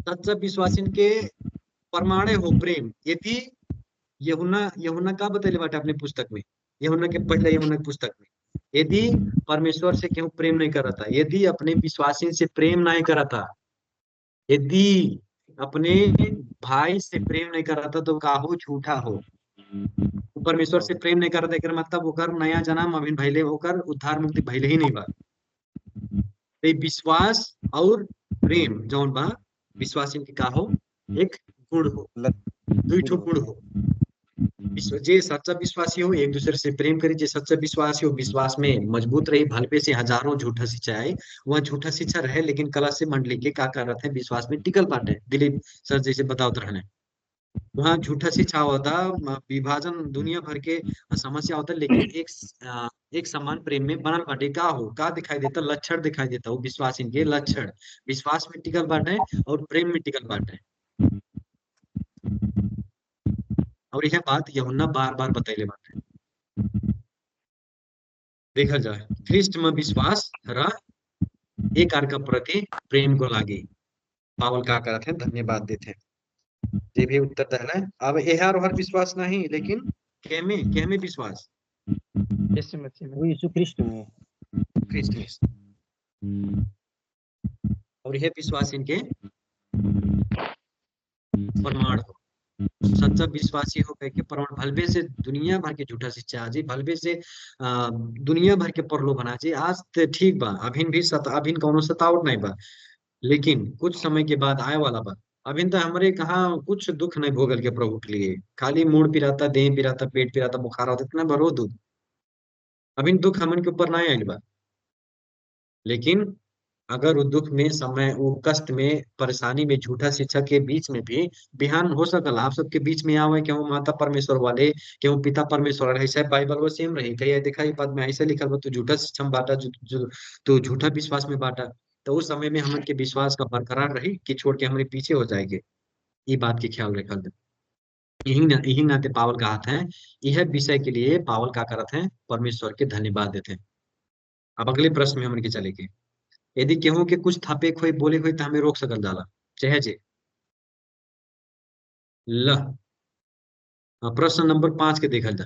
सच्चा विश्वासिन के परमाणे हो प्रेम। यदि यूहन्ना का बतैले बाटे अपने पुस्तक में, यूहन्ना के पहले यूहन्ना की पुस्तक में, यदि परमेश्वर से क्यों प्रेम नहीं करता, यदि अपने विश्वासी से प्रेम नहीं करता, यदि अपने भाई से प्रेम नहीं करता तो का हो? झूठा हो। परमेश्वर से प्रेम नहीं करता एकर मतलब ओकर नया जन्म अभी भइले, ओकर उद्धार मुक्ति भइले ही नहीं बा। तो विश्वास और प्रेम जौन बा विश्वासी के का हो? एक गुण हो, दुईठो गुण हो। जे सच्चा विश्वासी हो एक दूसरे से प्रेम करे, जे सच्चा विश्वासी हो विश्वास में मजबूत रही। भलपे से हजारों झूठा शिक्षा है, वह झूठा शिक्षा रहे लेकिन कला से मंडली के का कर रहे थे? विश्वास में टिकल बाटे। दिलीप सर जैसे बताओ रहने वहाँ झूठा शिक्षा होता, विभाजन दुनिया भर के समस्या होता, लेकिन एक समान प्रेम में बनल बाटे। का हो? का दिखाई देता? लक्षण दिखाई देता। वो विश्वास इनके लक्षण विश्वास में टिकल बाटे और प्रेम में टिकल बाटे। और यह बात यूहन्ना बार बार बतैले बाटे। देखा जाए ख्रिस्ट में विश्वास रा एक आर का प्रति प्रेम को लागे। पावल का करते हैं? धन्यवाद देते हैं। ये भी उत्तर दहला है। अब हर विश्वास नहीं, लेकिन केमे विश्वास? यीशु मसीह में, यीशु ख्रिस्ट में, ख्रिस्ट में। और यह विश्वास इनके प्रमाण हो। सच्चा विश्वासी हो के प्रमाण। भलबे से दुनिया भर के झूठा शिक्षा आज, भलबे से दुनिया भर के प्रलोभन आज। आज तो ठीक बा, अभिन कौनो सतावट नहीं बा, लेकिन कुछ समय के बाद आए वाला बा। अभी तो हमारे कहाँ कुछ दुख नहीं भोगल के प्रभु के लिए, खाली मूड पिराता, देह पिराता, पेट पिराता, बुखार होता, इतना भरो दूध। अभी दुख हमन के ऊपर नहीं आयल बा, लेकिन अगर वो दुख में, समय, वो कष्ट में, परेशानी में, झूठा शिक्षा के बीच में भी बिहान हो सकल आप सबके बीच में आवे कि हम माता परमेश्वर वाले, कि हम पिता परमेश्वर वाले, ऐसे बाइबल वो सेम रही कहीं देखा ये पद में ऐसे लिखल बा तू झूठा शिक्षा में बाटा, तू झूठा विश्वास में बाटा। तो उस समय में हमन के विश्वास का बरकरार रही कि छोड़ के हमारे पीछे हो जाएंगे। ये बात की ख्याल रखल दे। यही नाते पावल कहत हैं, यह विषय के लिए पावल का करत हैं, परमेश्वर के धन्यवाद देते हैं। अब अगले प्रश्न में हमन के चलेंगे। यदि केहू के कुछ थापे खोई बोले खोई तो हमें रोक सकल जाला चाहे जे ल। प्रश्न नंबर 5 के देखल जा।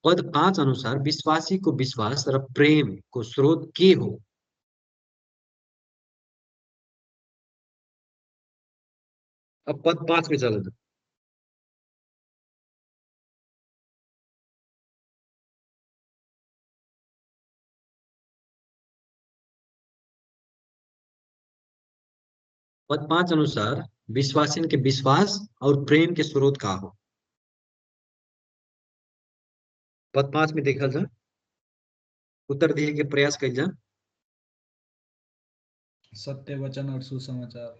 पद 5 अनुसार विश्वासी को विश्वास और प्रेम को स्रोत के हो। अब पद 5 में चल जा। पद 5 अनुसार विश्वासिन के विश्वास और प्रेम के स्रोत का हो। पद 5 में देखल जा, उत्तर दिए के प्रयास कल जा। सत्य वचन और सुसमाचार।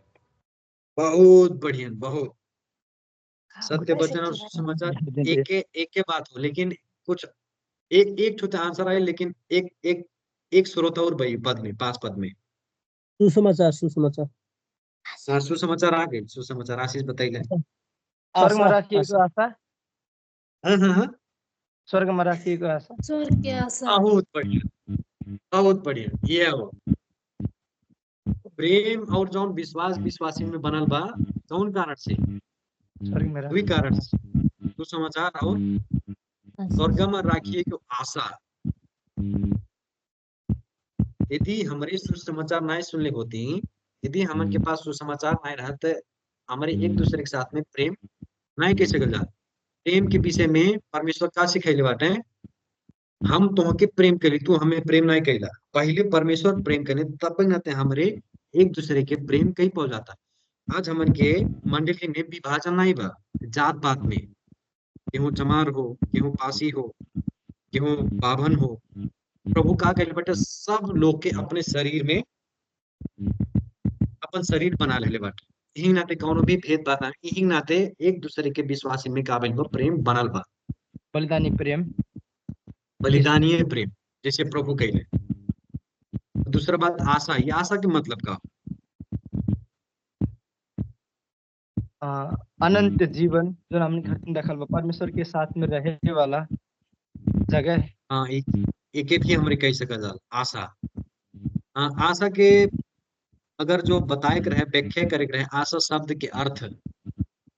बहुत बढ़िया, बहुत सत्य वचन और सुसमाचार। एक के बात हो, लेकिन कुछ एक एक छोटा आंसर आए, लेकिन एक एक एक स्रोत और भाई पद में, 5 पद में। सुसमाचार सुसमाचार हाँ, सुसमाचार आ गए, सुसमाचार आशीष बताइए। स्वर्ग में आशा राखिएको आशा आशा, हाँ हाँ हाँ, स्वर्ग में राखिएको आशा। स्वर्ग के आशा। बहुत बढ़िया, बहुत बढ़िया। ये हो प्रेम और जौन विश्वास विश्वासी में बनल बा, कौन कारण से? स्वर्ग में दुई कारण से, सुसमाचार और स्वर्ग में राखिए के आशा। यदि हमारे सुसमाचार नहीं सुनले होती, यदि हमन के पास सुसमाचार नहीं रहते, हमारे एक दूसरे के साथ में प्रेम नहीं कैसे गल जात। प्रेम के विषय में परमेश्वर का सिखैले बाटे, हम तोहके प्रेम करी, तू हमें प्रेम नहीं कैला। पहले परमेश्वर प्रेम करे, तब नाते हमारे एक दूसरे के प्रेम कहीं पहुंच जाता। आज हमन के मंडली में विभाजन नहीं बा, जात पात में, केहू चमार हो, केहू पासी हो, केहू बाभन हो। प्रभु का कहले बाटे सब लोग के अपने शरीर में अपन शरीर बना लेले बाटे। यही नाते कौनो भी भेदभाव ना, यही नाते एक दूसरे के विश्वासी में काबिल बा, प्रेम बनल बा, बलिदानी प्रेम। बलिदानीय प्रेम जैसे प्रभु कहले। दूसरा बात आशा, ये आशा के मतलब का? अनंत जीवन जो हमने घर में देखल बा, परमेश्वर के साथ में रहे वाला जगह। हाँ, एक भी हमरे कह सकल जाला आशा। हाँ, आशा के अगर जो बताए के रहे, व्याख्या करे के रहे आशा शब्द के अर्थ,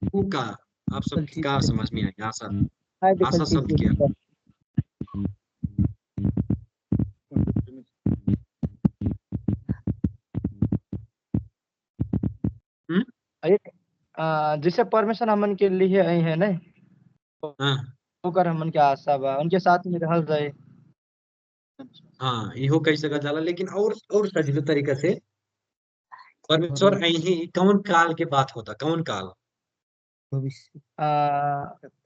वो का आप सब का समझ में आई आशा? आशा शब्द के अर्थ एक जैसे परमेश्वर हमन के लिए आई है ना, हाँ ओकर हमन के आशा बा उनके साथ में रहल जाए। हाँ, इहो कह सकल जाला, लेकिन और सजीव तरीका से परमेश्वर ही कौन काल के बात होता, कौन काल?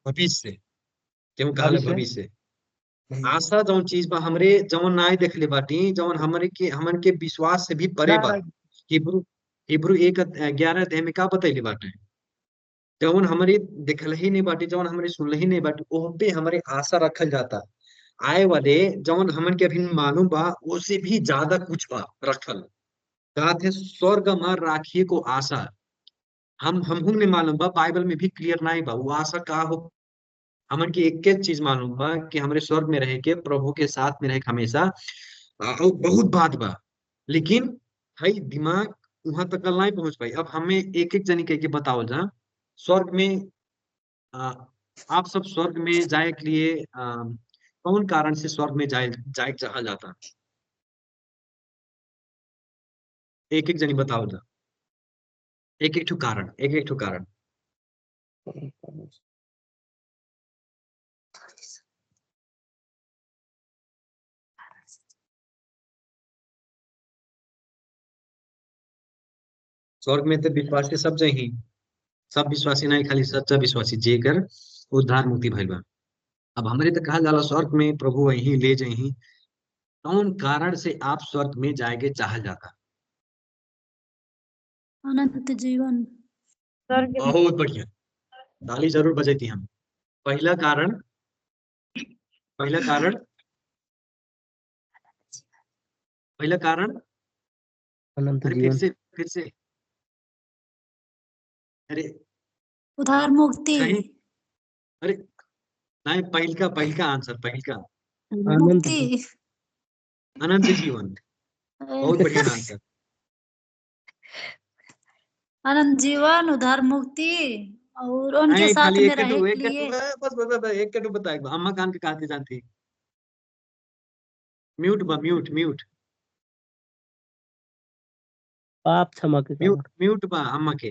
भविष्य, क्यों काल है भविष्य। आशा जौन चीज बा हमरे जौन नाय देखले बाटी, जौन हमन के विश्वास से भी परे बा। हिब्रू 1:11 अध्याय में का बतैले बाटे, जौन हमारे देखल ही नहीं बाटी, जौन हमारे सुनल ही नहीं बाटी, ओह पे हमारे आशा रखल जाता। आए वाले जौन हमन के अभी मालूम बा, उससे भी ज्यादा कुछ बा रखल। कहत है स्वर्ग में राखिए को आशा। हमहू ने मालूम बा, बाइबल में भी क्लियर नहीं बा वो आशा का हो। हमन की एक चीज मालूम बा कि हमरे स्वर्ग में रह के प्रभु के साथ में रहे हमेशा। और बहुत बात बा, लेकिन हई दिमाग वहां तक नहीं पहुंच पाई। अब हमें एक एक जनी कह के बताओ जा, स्वर्ग में आप सब स्वर्ग में जाए के लिए कौन कारण से स्वर्ग में जाए चाहा जाता? एक एक जनी बताओ जा, एक एक ठो कारण, एक एक ठो कारण। स्वर्ग में तो विश्वासी सब जही, सब विश्वासी नहीं, खाली सच्चा विश्वासी जेकर उद्धार मुक्ति भइल बा। अब हमरे तो कहा जाला स्वर्ग में प्रभु वही ले जाही, कौन कारण से आप स्वर्ग में जाएगे चाहल जाता? अनंत जीवन। बहुत बढ़िया, ताली जरूर बजैती हम। पहला कारण पहला कारण पहला कारण अनंत अरे जीवन। फिर से अरे उधार मुक्ति। कहीं अरे नहीं, पहिल का आंसर, पहिल का अनंत मुक्ति। अनंत जीवन। बहुत बढ़िया आंसर। अनंत जीवन, उधार मुक्ति और उनके नहीं, साथ खाली में एक के रहे टू के एक के लिए। टू बस एक के टू बता। अम्मा कान के कहते जानती। म्यूट म्यूट म्यूट पाप क्षमा के कारण। म्यूट म्यूट बा अम्मा के।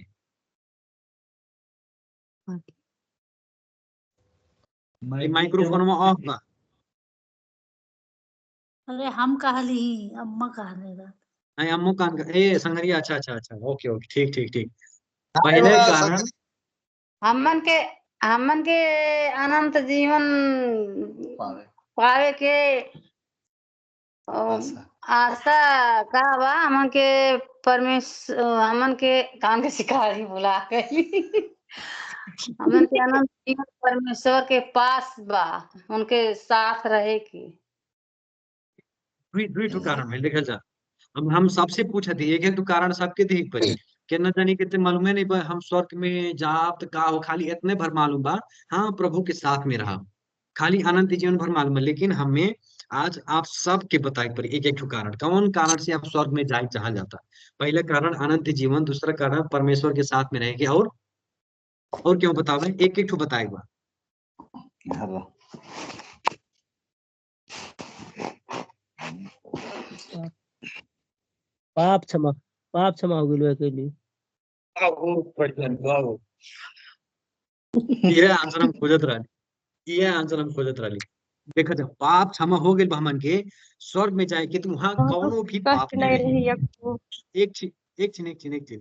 माइक्रोफोन में ऑफ बा। अरे हम कहली, अम्मा कहलेगा। नहीं, अम्मू कान का ए संगरिया। अच्छा अच्छा अच्छा, ओके ओके, ठीक ठीक ठीक। पहले कारण हमन के अनंत जीवन पावे के आशा का बा। हमन के परमेश्वर, हमन के काम के शिकारी बुला गई। हमन के अनंत जीवन परमेश्वर के पास बा, उनके साथ रहे की। दुई ठो कारण है, देखल जा। हम सबसे पूछा थी एक एक कारण सबके थी पर के न जानी कितने मालूम है नहीं बा। हम स्वर्ग में जाप का हो, खाली इतने भर मालूम बा। हाँ, प्रभु के साथ में रहा, खाली अनंत जीवन भर मालूम है। लेकिन हमें आज आप सबके बताए पर एक एक कारण, कौन कारण से आप स्वर्ग में जाए चाहा जाता। पहला कारण अनंत जीवन, दूसरा कारण परमेश्वर के साथ में रहेंगे, और क्यों बतावे, एक एक ठो बताएगा। पाप क्षमा हो गेलो के लिए। बहुत बढ़िया, वाह। ये आंसर हम खोजत रही। देखा जा, पाप क्षमा हो गए हमन के स्वर्ग में जाए के, तो वहां कौनो भी पाप नहीं रही। एक चीज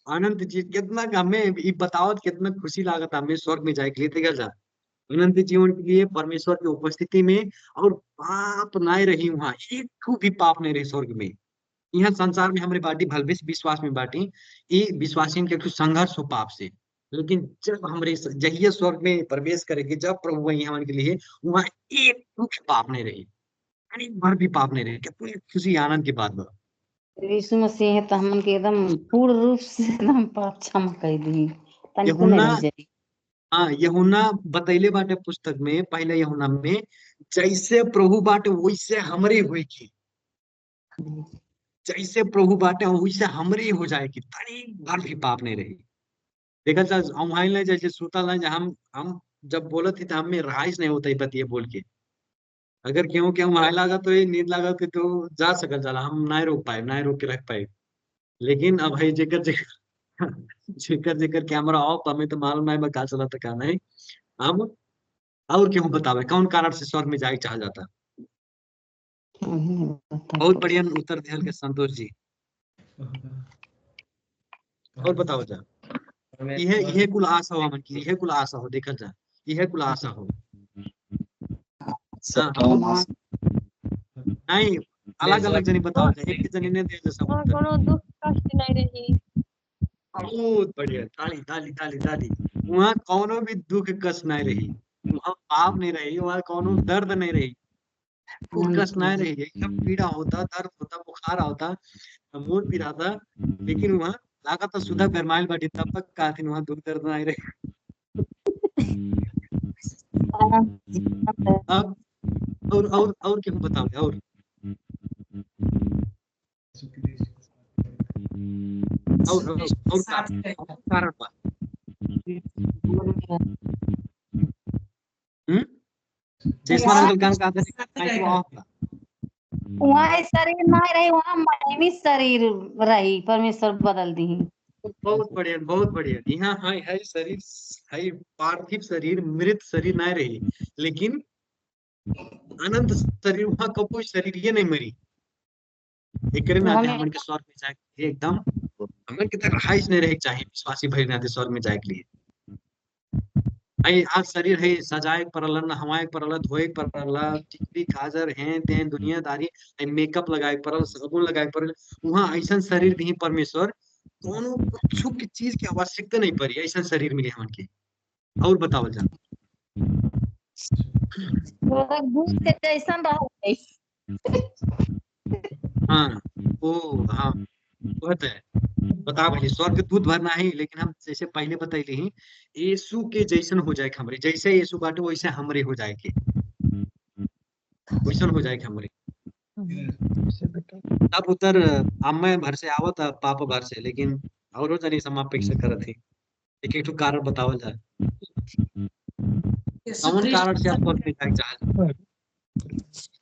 अनंत जी कितना हमें ई बताओ कितना खुशी लागत हमें स्वर्ग में जाए के लिए। देखा जा, अनंत जीवन के लिए परमेश्वर की उपस्थिति में, और पाप नहीं रही वहां, एक भी पाप नहीं रही स्वर्ग में। यहाँ संसार में हमारे बाटी भलविश विश्वास में बाटी, ये विश्वासी के कुछ संघर्ष हो पाप से। लेकिन जब हमरे जहिया स्वर्ग में प्रवेश करेंगे, जब प्रभु यहाँ हमारे के लिए, वहां एक भी पाप नहीं रही, एक बार भी पाप नहीं रही। कितनी खुशी आनंद की बात बा। यीशु मसीह है तो हमन के एकदम पूर्ण रूप से एकदम पाप क्षमा कर दी, तनिको नहीं यूहन्ना रह जाई। हाँ, यूहन्ना बतैले बाटे पुस्तक में, पहले यूहन्ना में, जैसे प्रभु बाटे वैसे हमरे हुई की, जैसे प्रभु बाटे वैसे हमरे हो जाए की, तनी बार भी पाप नहीं रही। देखा जा, हम जैसे सूता ला, हम जब बोलत थी तो हमें रहाइश नहीं होता बतिए बोल के। अगर क्यों क्या वहां लगा तो ये नींद लगा के तो जा सकल जाला, हम नहीं रोक पाए, नहीं रोक के रख पाए। लेकिन अब है जेकर जेकर जेकर जेकर कैमरा ऑफ, हमें तो मालूम नहीं बका चला था का नहीं। हम और क्यों बतावे कौन कारण से स्वर्ग में जाए चाह जाता। बहुत बढ़िया उत्तर दिया के संतोष जी। और बताओ जा, यह कुल आशा हो हमन की, यह कुल आशा हो, देखल जा, यह कुल आशा हो। हाँ, नहीं, अलग अलग जनी बताओ जा, एक जनी ने दे जैसा उत्तर। कोनो दुख कष्ट नहीं रही। बहुत बढ़िया, ताली ताली ताली ताली। वहाँ कोनो भी दुख कष्ट नहीं रही, वहाँ पाप नहीं रही, वहाँ कोनो दर्द नहीं रही, दुख कष्ट नहीं रही। एकदम पीड़ा होता, दर्द होता, बुखार होता, मूड भी रहता। लेकिन वहाँ लागत तो सुधा गरमाइल बाटी, तब तक का थी वहाँ दुख दर्द नहीं रही। अब और क्यों बताओ और कारण बा। जैसमान अंकल कान का वहाँ शरीर नहीं रही, वहाँ महिमित शरीर रही, परमेश्वर बदल दी। बहुत बढ़िया, बहुत बढ़िया। यहाँ है शरीर, है पार्थिव शरीर, मृत शरीर नहीं रही, लेकिन अनंत शरीर, वहाँ का कोई शरीर ये नहीं मरी। एक नाते हमन के स्वर्ग में जाए एकदम हमन के रहाइश नहीं रहे चाहिए विश्वासी भरी नाते स्वर्ग में जाए के लिए। आई आज शरीर है सजाए परल, नहवाए परल, धोए परल, टिकली काजर हैं तें दुनियादारी, मेकअप लगाए परल, साबुन लगाए परल। वहाँ ऐसा शरीर दी परमेश्वर कोनो कुछ की चीज की आवश्यकता नहीं पड़ी ऐसा शरीर मिले हमन के। और बतावल जा थोड़ा दूध के जैसन रहा हाँ हाँ वो है बता भैया स्वर्ग के दूध भरना है, लेकिन हम जैसे पहले बतैले ही यीशु के जैसन हो जाए हमरे, जैसे यीशु बाटे वैसे हमरे हो जाए के, वैसन हो जाए हमरे। तब उतर अम्मे भर से आवत पाप भर से, लेकिन और जनी समापेक्षा करत ही एक एक कारण बतावल जाए कौन कारण से आप स्वर्ग में जाए चाहे।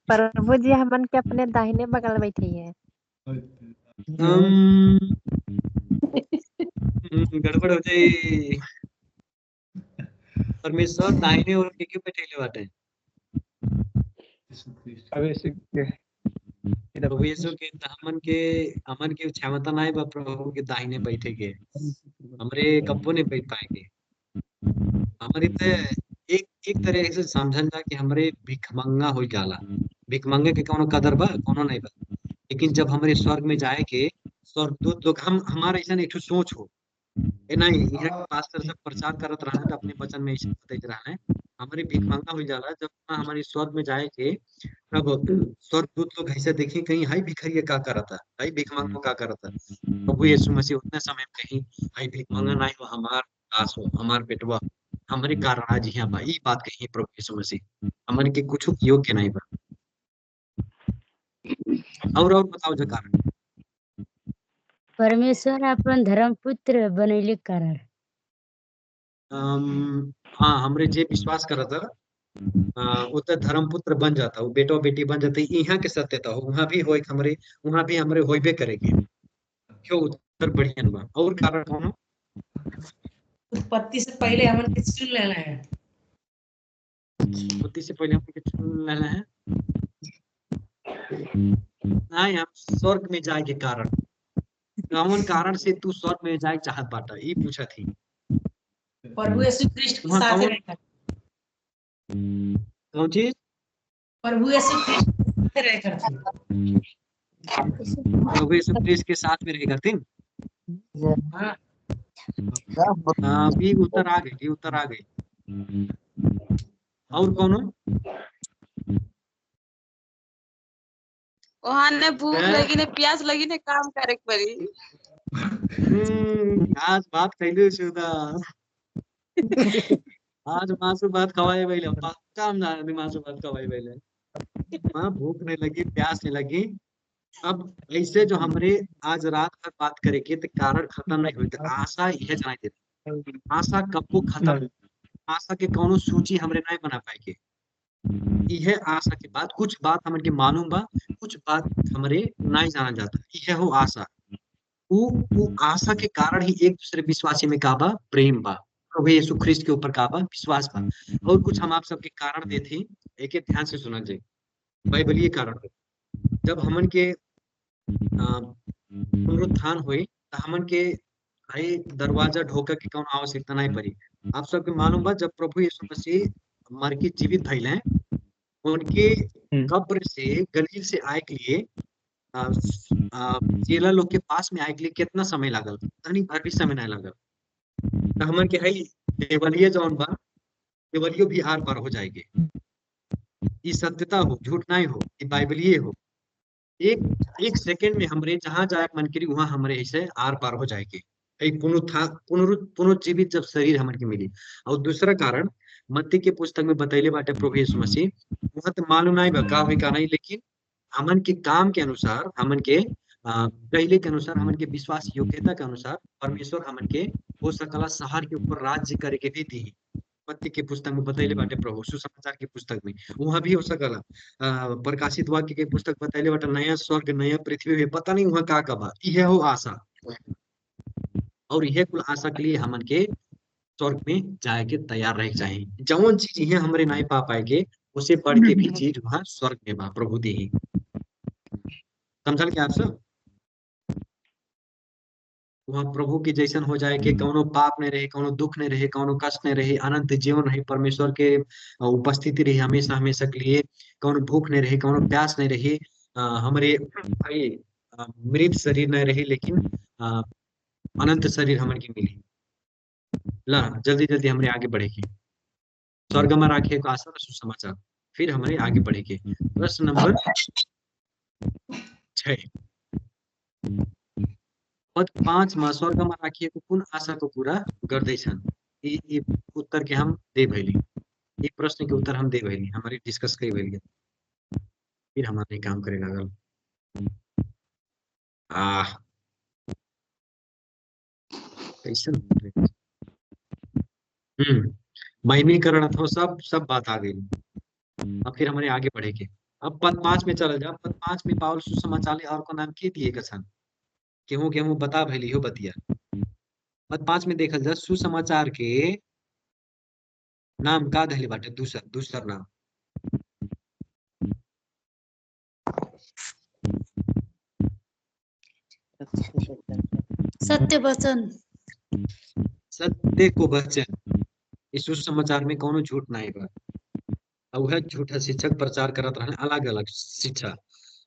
प्रभु जी हमन के अपने दाहिने बगल बैठिए। गड़बड़ हो जाए। परमेश्वर दाहिने और के क्यों बैठेले बाटे? प्रभु यीशु के हमन के क्षमता नहीं बा प्रभु के दाहिने बैठे के, हमरे कब्बो नहीं बैठ पाएंगे। हमारी ते एक एक तरह से समझन जा कि हमरे भिखमंगा हो जाला, भिखमंगे के कोनो कदर बा कोनो नहीं बा। लेकिन जब हमरे स्वर्ग में जाए के स्वर्गदूत लोग हम हमारा ऐसा एक सोच हो ए नहीं यहाँ के पास्टर सब प्रचार करत रहा है अपने वचन में ऐसे बतैत रहा है हमारी भिखमंगा हो जाला। जब हमारी स्वर्ग में जाए के तब स्वर्गदूत लोग ऐसे देखी कहीं हाई भिखरिया का करता हाई भिखमंगा का करता। प्रभु यीशु मसीह उतने समय में कहीं हाई भिखमंगा नहीं हो हमार दास हो हमार बेटवा हमारे कारण आज यहाँ बा ई बात कही प्रभु यीशु मसीह हमन के कुछ योग्य नहीं बा। और बताओ जो कारण परमेश्वर अपन धर्म पुत्र बनैले कारण हाँ हमरे जे विश्वास करता उतर धर्म पुत्र बन जाता वो बेटो बेटी बन जाते यहाँ के सत्यता हो वहाँ भी हो वहाँ भी हमरे होइबे करेगी क्यों उत्तर बढ़िया बा। और कारण कौन उत्पत्ति से पहले हमन के चुन लेना है, उत्पत्ति से पहले हमन के चुन लेना है। नहीं हम स्वर्ग में जाए के कारण कौन कारण से तू स्वर्ग में जाए चाहत बाटा ये पूछा थी। प्रभु यीशु ख्रिस्ट के साथ रहकर कौन चीज प्रभु यीशु ख्रिस्ट के साथ रहकर थे प्रभु यीशु ख्रिस्ट के साथ में रह करते भी उत्तर आ गई उत्तर आ गई। और कौन वहाँ ने भूख लगी ने प्यास लगी ने काम करे पड़ी आज बात कैले सुदा आज मासू भात खवाए पहले पक्का हम जाने मासू भात खवाए पहले वहाँ भूख नहीं लगी प्यास नहीं लगी। अब ऐसे जो हमरे आज रात भर बात करेंगे तो कारण खत्म नहीं हुई आशा यह जनाई देती आशा कब को खत्म आशा के कौनो सूची हमरे नहीं बना पाएंगे। यह आशा के बाद कुछ बात हमन के मालूम बा कुछ बात हमरे नहीं जाना जाता यह हो आशा वो आशा के कारण ही एक दूसरे विश्वासी में का बा प्रेम बा प्रभु यीशु ख्रिस्ट के ऊपर का बा विश्वास बा। और कुछ हम आप सबके कारण देते एक एक ध्यान से सुना जाए बाइबलीय कारण जब हमन के पुनरुत्थान हुए तो हमन के भाई दरवाजा ढोका के कौन आवश्यकता नहीं पड़ी। आप सबके मालूम बा जब प्रभु यीशु मसीह मर के जीवित भइले उनके कब्र से गलील से आए के लिए चेला लोग के पास में आए के लिए कितना समय लागल तनी भर भी समय नहीं लागल। तो हमन के हई देवलिया जौन बा देवलियो भी आर पार हो जाएंगे। ये सत्यता हो झूठ नहीं हो ये बाइबलीय हो एक सेकंड में हमरे जहां जाए मन करी वहां हमरे ऐसे आर पार हो जाएंगे। एक पुनरुज्जीवित जब शरीर हमन के मिली। और दूसरा कारण मत्ती के पुस्तक में बतैले बाटे प्रभु यीशु मसीह वहां तो मालूम नहीं बा हुई का नहीं लेकिन हमन के काम के अनुसार हमन के पहले के अनुसार हमन के विश्वास योग्यता के अनुसार परमेश्वर हमन के हो सकला शहर के ऊपर राज्य करे के भी दी मत्ती के पुस्तक में बतैले बाटे प्रभु सुसमाचार के पुस्तक में वहां भी हो सकला प्रकाशित वाक्य के पुस्तक बतैले बाटे नया स्वर्ग नया पृथ्वी में पता नहीं वहां का बा यह हो आशा। और यह कुल आशा के लिए हमन के स्वर्ग में जाए के तैयार रह चाहिए जौन चीज यह हमरे नहीं पा पाएंगे उसे बढ़ के भी चीज वहां स्वर्ग में बा प्रभु दी ही समझल क्या आप सब वहाँ प्रभु के जैसन हो जाए कि कौनो पाप नहीं रहे कौनो दुख नहीं रहे कौनो कष्ट नहीं रहे अनंत जीवन रहे परमेश्वर के उपस्थिति रही हमेशा हमेशा के लिए कौनो भूख नहीं रहे कौनो प्यास नहीं रही हमारे मृत शरीर नहीं रहे लेकिन अनंत शरीर हमन के मिली। ला जल्दी जल्दी हमरे आगे बढ़े के स्वर्ग में राखे को आशा और सुसमाचार, फिर हमारे आगे बढ़े के। प्रश्न नंबर 6, पद 5 में स्वर्ग में राखिएको कुन आशा को पूरा गर्दैछन्? यी उत्तर के हम दे भैली, ये प्रश्न के उत्तर हम दे भैली, हमारी डिस्कस कई भैली, फिर हमारे काम करे लागल। कैसन महिमीकरण अथवा सब बात आ गई। अब फिर हमारे आगे बढ़े के। अब पद 5 में चल जा। पद 5 में पावल सुसमाचार और को नाम के दिए छन्? केहू बता भैली हो बतिया। पद 5 में देखल जा सुसमाचार के नाम का धैले बाटे दूसर नाम। सत्य वचन। सत्य को वचन। इस सुसमाचार में कोनो झूठ नहीं बा। वह झूठा शिक्षक प्रचार करत रहने अलग अलग शिक्षा।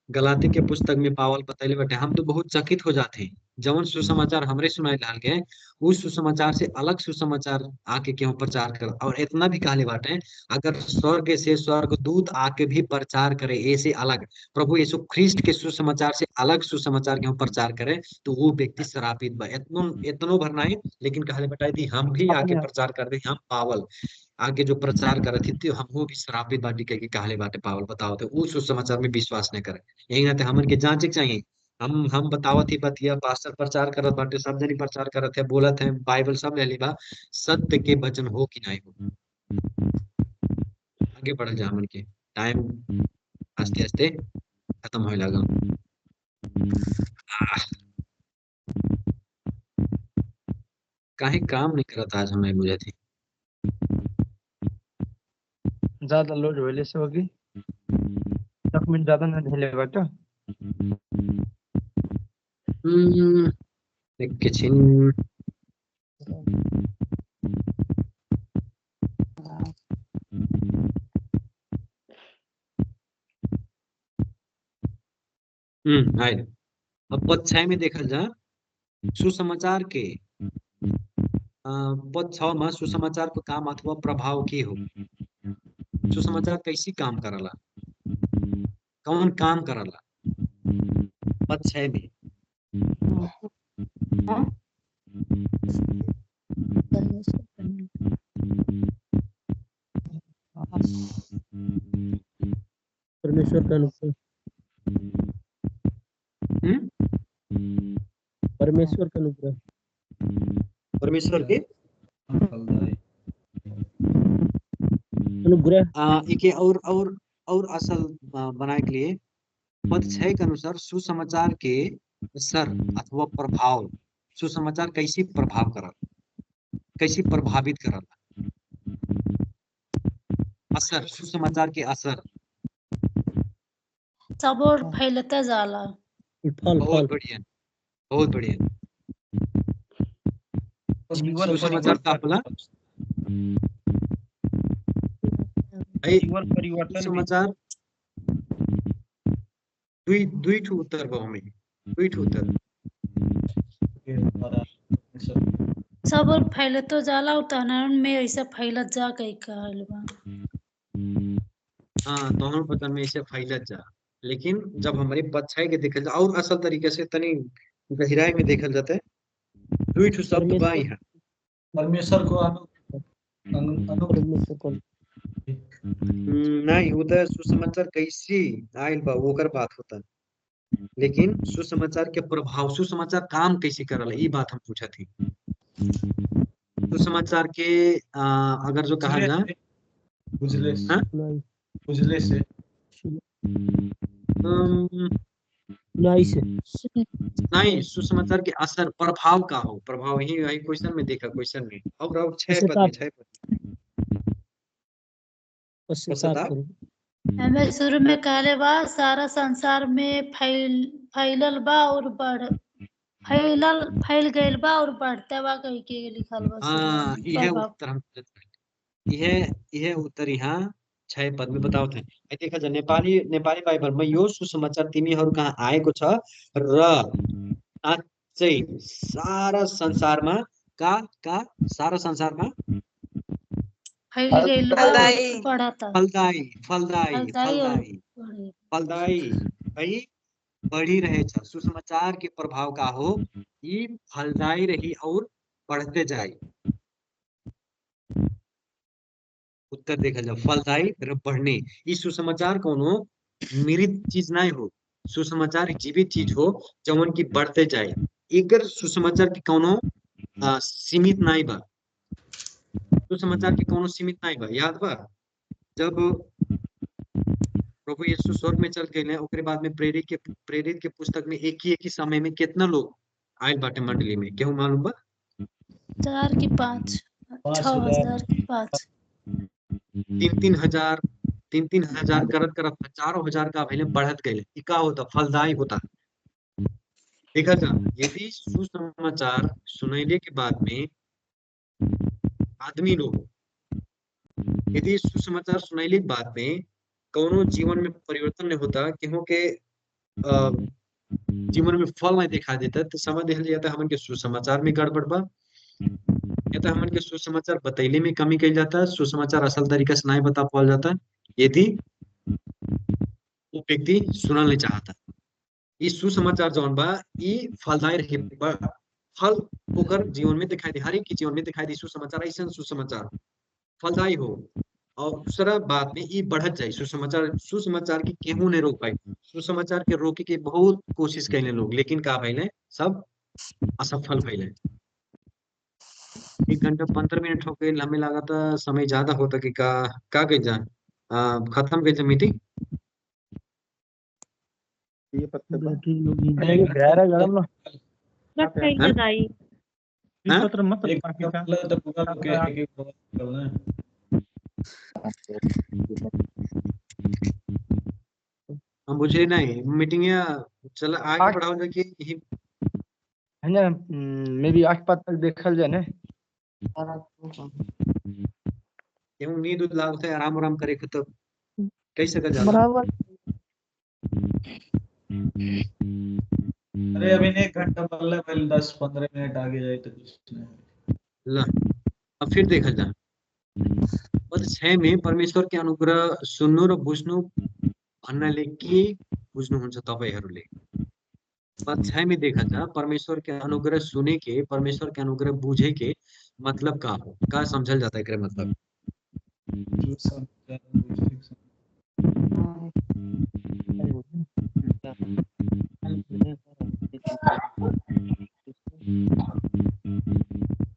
गलाती के पुस्तक में पावल बतैले बटे। हम तो बहुत चकित हो जाते हैं जवन सुसमाचार हमरे सुनाए लाल गए, उस सुसमाचार से अलग सुसमाचार आके क्यों प्रचार कर। और इतना भी कहले बाटे, अगर स्वर्ग से स्वर्गदूत आके भी प्रचार करे ऐसे अलग, प्रभु यीशु ख्रिस्ट के सुसमाचार से अलग सुसमाचार क्यों प्रचार करे, तो वो व्यक्ति शरापित बा। इतनो भर नहीं, लेकिन कहले बताई थी हम भी आके प्रचार कर दे। हम पावल आगे जो प्रचार करत थी हमको भी शरापित बाटी कह के कहले बाटे पावल। बताओ तो उस सुसमाचार में विश्वास नहीं करे। यही नाते हमन के जांचे के चाहिए। हम बतावत ही बतिया, पास्टर प्रचार करत बाटे, सब जनी प्रचार करत है, बोलत है, बाइबल सब ले ली बा, सत्य के वचन हो कि नहीं हो। आगे बढ़ जा। हमन के टाइम आस्ते आस्ते खत्म होए लागल। काहे काम नहीं करत आज हमें बुझे थी। ज्यादा लोड होले से होगी, डॉक्यूमेंट ज्यादा ना ढेले बाटा। एक छिन आए। अब पद 6 में देखल जा सुसमाचार के पद 6 में सुसमाचार को काम अथवा प्रभाव के हो। सुसमाचार कैसी काम करला, कौन काम करला। पद 6 में परमेश्वर का अनुग्रह, परमेश्वर का अनुग्रह, परमेश्वर के अनुग्रह इके और असल बनाए के लिए पद 6 के अनुसार सुसमाचार के असर अथवा प्रभाव, सुसमाचार कैसी प्रभाव करल, कैसी प्रभावित करल। असर, सुसमाचार के असर सब और फैलता जाला। बहुत बढ़िया, बहुत बढ़िया। सुसमाचार का अपना सुसमाचार दुई ठो उत्तर बा हमें, दुई ठो उत्तर। सब और फैलतो जाला और तहनान में ऐसा फैलत जा कई कहल बा। हाँ, दोनों पतन में ऐसे फैलत जा। लेकिन जब हमारे पद 6 के देखल जा और असल तरीके से तनी गहराई में देखल जाता है, दुई ठो शब्द बा यहाँ। परमेश्वर को नहीं, उधर सुसमाचार कैसी आयल बा ओकर बात होता। लेकिन सुसमाचार के प्रभाव, सुसमाचार काम कैसे करल, ये बात हम पूछा थी। सुसमाचार के अगर जो कहा जा बुझले से नहीं, सुसमाचार के असर प्रभाव का हो। प्रभाव यही क्वेश्चन में देखा, क्वेश्चन में और 6 पद में 6 पद हमें शुरू में कहले बा सारा संसार में फैलल बा और फैल गइल बा और बढ़ता बा कह के लिखल बा। हाँ, यह उत्तर हम यह उत्तर यहाँ 6 पद में बताओ थे। देखा जा नेपाली बाइबल में यो सुसमाचार तिमीहरू कहाँ आएको छ र चाहिँ सारा संसारमा का सारा संसारमा फैलिलो फलदायी। पड़ा था फलदायी फलदायी फलदायी और फलदायी बड़े। फलदायी है बढ़िरहेछ। सुसमाचार के प्रभाव का हो यी फलदायी रही और बढ़ते जाए। उत्तर देखा जाए फलदायी र बढ़ने। यी सुसमाचार कोनो मृत चीज नहीं हो, सुसमाचार एक जीवित चीज हो जवन की बढ़ते जाए। एकर सुसमाचार की कोनो सीमित नहीं बा। सुसमाचार की कोनो सीमित नहीं बा। याद बा जब प्रभु यीशु स्वर्ग में चल गए ओकरे बाद में प्रेरित के पुस्तक में एक ही समय में कितना लोग आयल बाटे मंडली में, केहू मालूम बा? 4 की 5 6,000 की 5 तीन हजार करत करत हजारों हजार का पहले बढ़त गए। ई का होता? फलदायी होता। देखा जा यदि सुसमाचार सुनैले के बाद में आदमी लोग यदि सुसमाचार सुनैले के बाद में कौनो जीवन में परिवर्तन नहीं होता, केहू के जीवन में फल नहीं दिखा देता, तो समझ लिया जाता हमन के सुसमाचार में गड़बड़ बा, या तो हमन के सुसमाचार बतैले में कमी कही जाता, सुसमाचार असल तरीका से नहीं बता पाल जाता यदि वो व्यक्ति सुनल नहीं चाहता। ये सुसमाचार जौन बा ई फलदायी रही फल ओकर जीवन में दिखाई दे, हर एक के जीवन में दिखाई दे। सुसमाचार ऐसा सुसमाचार फलदायी हो। और दूसरा बात में ये बढ़त जाए। सुसमाचार की केहू ने रोक पाई। सुसमाचार के रोके के बहुत कोशिश कैले लोग, लेकिन का भइले सब असफल भइले। 1 घंटा 15 मिनट हो गए, हमें लगा था समय ज्यादा होता कि का कह जा खत्म कह जा मीटिंग। ये पत्र गहरा गरम ना कइले दाई इस पत्र मत एक तो पूरा के एक करना है। हम मुझे नहीं मीटिंग या चल आगे बढ़ाओ जाके यही है ना। मे बी 8 पद तक देखल जाए ना। क्यों नींद उद लागत है, आराम करे को तो कैसे कर जाला। बराबर अरे अभी 1 घंटा पहले 10-15 मिनट आगे जाए तो कुछ नहीं। ला अब फिर देखल जा पद 6 में परमेश्वर के अनुग्रह सुन्नु र बुझ्नु भन्नाले के बुझ्नुहुन्छ तपाईहरुले। पद 6 में देखा जा परमेश्वर के अनुग्रह सुने के, परमेश्वर के अनुग्रह बुझे के मतलब का हो, का समझल जाता है एकरे मतलब।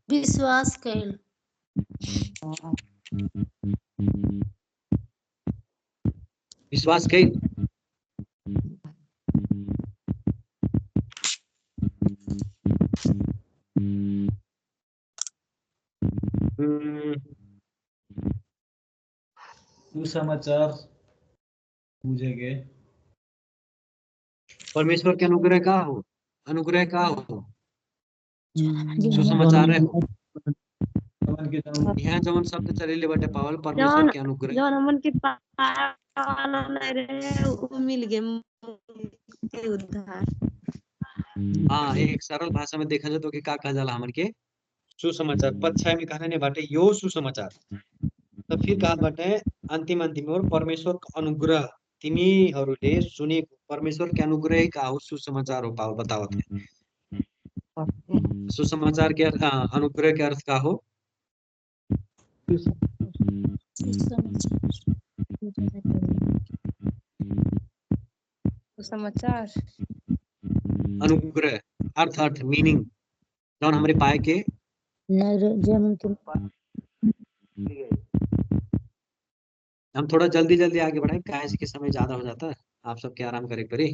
विश्वास कैल विश्वास कैल सुसमाचार बुझेंगे। परमेश्वर के अनुग्रह का हो, अनुग्रह का हो सुसमाचार हो। यहाँ जवन शब्द चलेले बाटे पावल परमेश्वर के अनुग्रह जौन हमन के पावल नहीं रहे वो मिल गए उद्धार। हाँ एक सरल भाषा में देखा जाए तो कि का कहा जाला हमन के सुसमाचार। पद 6 में कहने बाटे यो सुसमाचार। तब फिर कहा बाटे अंतिम और परमेश्वर का अनुग्रह तिमीहरूले सुनेको परमेश्वर के अनुग्रह का हो सुसमाचार हो पाओ बतावत है। सुसमाचार के अनुग्रह के अर्थ का हो समाचार अनुग्रह अर्थ मीनिंग जौन हमरे पाए के हम थोड़ा जल्दी आगे बढ़ाए काहे के समय ज्यादा हो जाता है, आप सबके आराम करे परी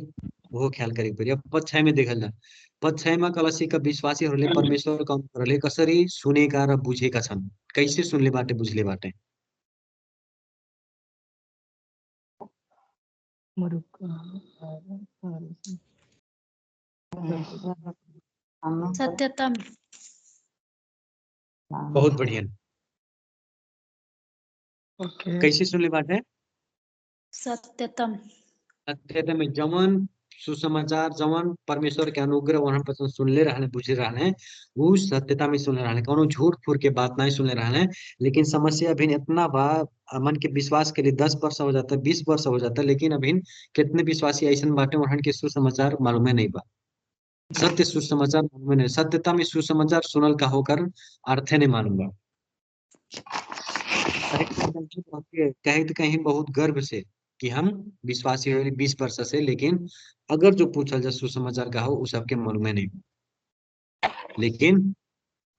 वो ख्याल करे परी। अब पद 6 में देखल जा पद 6 में कलसी का विश्वासीहरूले परमेश्वर का अनुग्रहले कसरी सुनेका र बुझेका छन्। कैसे सुनले बाटे बुझले बाटे सत्यतम बहुत बढ़िया। कैसे सुनले बाटे सत्यतम सत्यतम में जमन सुसमाचार जवन परमेश्वर के अनुग्रह वहन पसंद सुनले रहने बुझे रहने वो सत्यता में सुनले रहने कोनो झूठ फूट के बात नहीं सुनले रहने। लेकिन समस्या अभी इतना बा मन के विश्वास के लिए 10 वर्ष हो जाता है 20 वर्ष हो जाता है, लेकिन अभी कितने विश्वासी ऐसा बाटे वहन के सुसमाचार मालूम नहीं बा। सत्य सुसमाचार मालूम नहीं, सत्यता में सुसमाचार सुनल का होकर अर्थ नहीं मालूम बा। कहीं तो कहीं बहुत गर्व से कि हम विश्वासी हो 20 वर्ष से, लेकिन अगर जो पूछल जाए सुसमाचार का हो उ सबके मालूम नहीं। लेकिन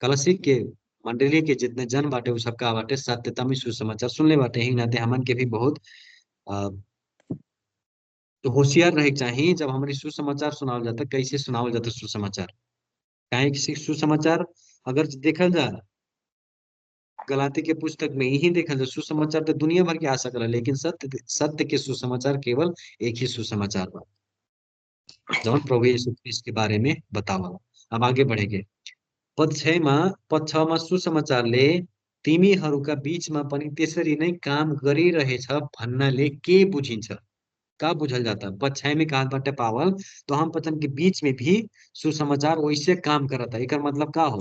कलसी के मंडली के जितने जन बाटे उ सबका बाटे सत्यता में सुसमाचार सुनले बाटे। ही नाते हमन के भी बहुत तो होशियार रहे चाहिए जब हमारी सुसमाचार सुनावल जाता। कैसे सुनावल जाता सुसमाचार? काहे कि सुसमाचार अगर देखल जाए गलाती के पुस्तक में यही देखा जाए सुसमाचार तो दुनिया भर के आ सकला, लेकिन सत्य के सुसमाचार केवल एक ही सुसमाचार बा जौन प्रभु यीशु ख्रिस्ट के बारे में बतावा। अब आगे बढ़ेंगे। पद 6 मा सुसमाचारले तिमीहरूका बीचमा पनि त्यसरी नै काम गरिरहेछ भन्नाले के बुझिन्छ? का बुझल जाता? पद 6 में कहा बाटे पावल तो हम पतन के बीच में भी सुसमाचार वैसे काम करता। एक मतलब का हो,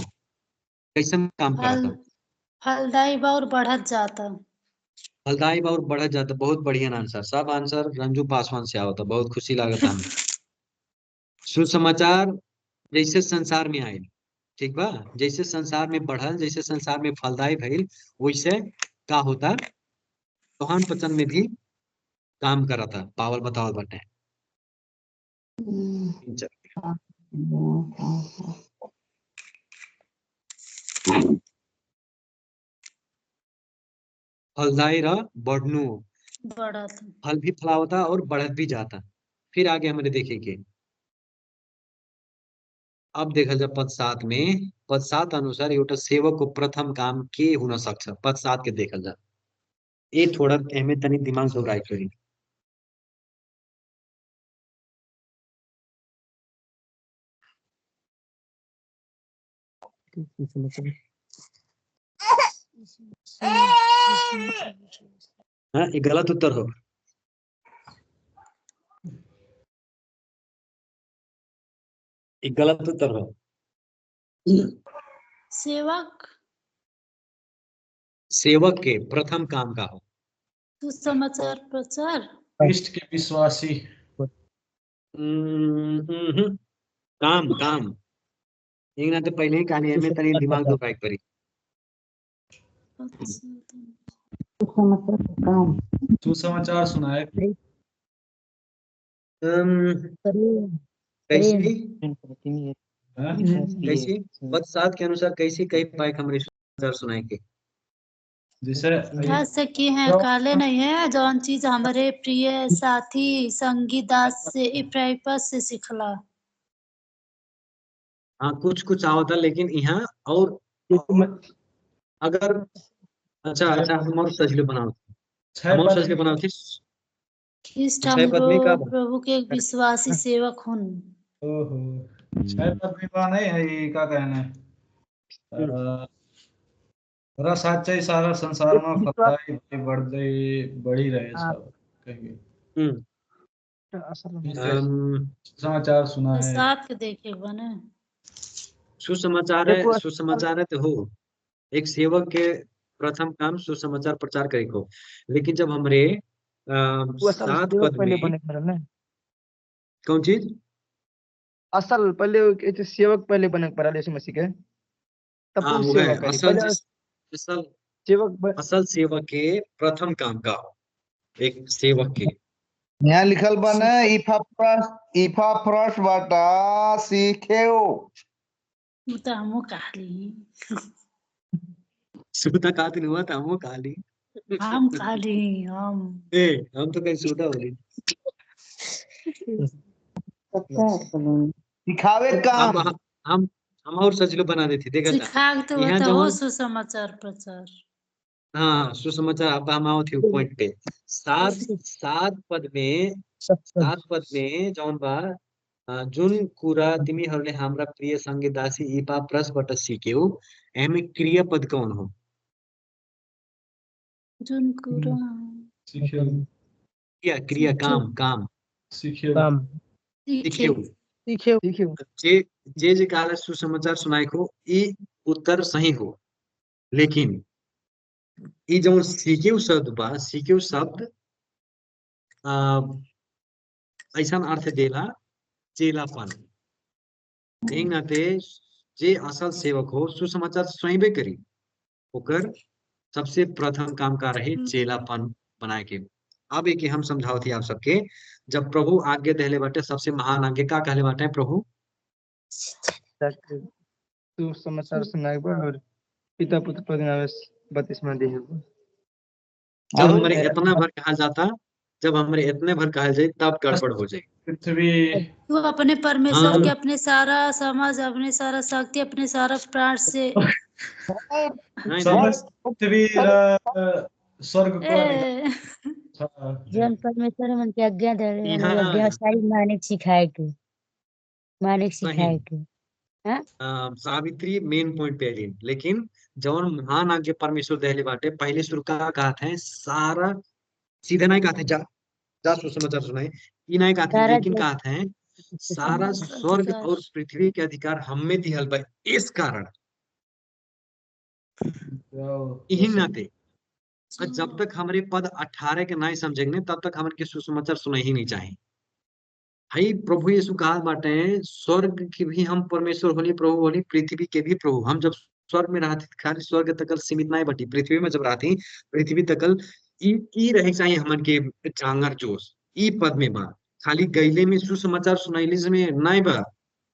कैसे काम फल करता? फलदायी बा और बढ़त जाता। फलदायी और बढ़त जाता। बहुत बढ़िया आंसर, सब आंसर रंजू पासवान से आवता, बहुत खुशी लागता हमें। सुसमाचार जैसे संसार में आए, ठीक बा, जैसे संसार में बढ़ल, जैसे संसार में फलदायी भइल, वैसे का होता तोहन पचन में भी काम करता। पावल बतावल बटे फलदायी र बढ़नु, बढ़त फल भी फलावता और बढ़त भी जाता। फिर आगे हमारे देखेंगे। अब देखा जाए पद 7 में, पद 7 अनुसार एउटा सेवक को प्रथम काम के हुन सक्छ? पद 7 के देखल जाए, ये थोड़ा एमे तनी दिमाग दौड़ाई करी। हाँ, ये गलत उत्तर हो। ये गलत उत्तर हो। सेवक के प्रथम काम का हो? सुसमाचार प्रचार। ख्रिस्ट के विश्वासी काम काम एक ना तो पहले ही कहानी में तनी दिमाग दौड़ाई करी। सुसमाचार सुनाए। कैसी कैसी पद 7 के अनुसार कैसी कई पाए हमारे सुसमाचार सुनाए के? जैसे कि है काले नहीं है जौन चीज हमारे प्रिय साथी संगी दास से इफ्राइपस से सिखला। हाँ, कुछ कुछ आवता, लेकिन यहाँ और अगर अच्छा हम और सजले बनाओ, हम और सजले बनाओ थी। ख्रिस्ट हमरो प्रभु के एक विश्वासी सेवक हुन। ओहो, 6 पद में बा नहीं है, ये का कहना है? र साँच्चै सारा संसारमा फलदायी बढ़ी रहे सब कहेंगे। समाचार सुना है। साथ के देखे बने सुसमाचार है, सुसमाचार है तो हो एक सेवक के प्रथम काम सुसमाचार प्रचार करे को। लेकिन जब हमरे 7 पद में कौन चीज असल पहले सेवक पहले बने पड़ा यीशु मसीह के, तब हाँ, वो वो है सेवा करी। असल सेवक के प्रथम काम का हो एक सेवक के। यहाँ लिखल बने इपाफ्रस बाटा सीखेओ। तो हमो कहली सूता कातिन हुआ था, हमो कहली हम कहली हम तो कहीं सूता होली सिखावे काम हम और सचलो बना देती। देखा सिखा तो यहाँ हो जवन सुसमाचार प्रचार। हाँ, सुसमाचार अब हम आओ थे पॉइंट पे। 7 पद में जौन बा जुन कुरा तिमीहरूले हाम्रा प्रिय संगी दासी इपाफ्रसबाट सिक्यौ, एमे क्रियापद कौन हो? जुन कुरा क्रिया काम काम सीखे सीखे सीखे जे काल सुसमाचार सुनाई को ई उत्तर सही हो, लेकिन ई जो सीखे शब्द बा, सीखे शब्द ऐसा अर्थ देला चेलापन। यही नाते जे असल सेवक हो सुसमाचार सुनाइबे करी, ओकर सबसे प्रथम काम का रहे चेलापन बनाए के। अब एक हम समझाओ थी आप सबके, जब प्रभु आज्ञा देले बाटे, सबसे महान आज्ञा का कहले बाटे प्रभु? तू समाचार सुनाए और पिता पुत्र पवित्र नाम में बपतिस्मा दे। जब हमारे इतना भर कहा जाता, जब हमारे इतने भर कहा जाए तब गड़बड़ हो जाए। पृथ्वी तू अपने परमेश्वर के अपने सारा समझ, अपने सारा शक्ति, अपने सारा प्राण से पृथ्वी स्वर्ग जन परमेश्वर मन के आज्ञा दे व्यवसायिक मालिक सिखाए के सावित्री मेन पॉइंट पे आई, लेकिन जौन महान आज्ञा परमेश्वर देले बाटे, पहले शुरू का कहा था सारा, सीधे नहीं कहा था जा सुसमाचार सुनाए, ये नहीं कहा था, लेकिन कहा था सारा स्वर्ग और पृथ्वी के अधिकार हम में दिहल बा। इस कारण यही नाते जब तक हमारे पद 18 के नहीं समझेंगे तब तक हमारे सुसमाचार सुना ही नहीं चाहिए। भाई प्रभु यीशु कहा बाटे स्वर्ग की भी हम परमेश्वर होली प्रभु होली, पृथ्वी के भी प्रभु। हम जब स्वर्ग में रहते खाली स्वर्ग तकल सीमित नहीं बटी, पृथ्वी में जब रहती पृथ्वी तकल ई रहे चाहिए हमन के जांगर जोश ई पद में बा। खाली गैले में सुसमाचार सुनाइले में नहीं बा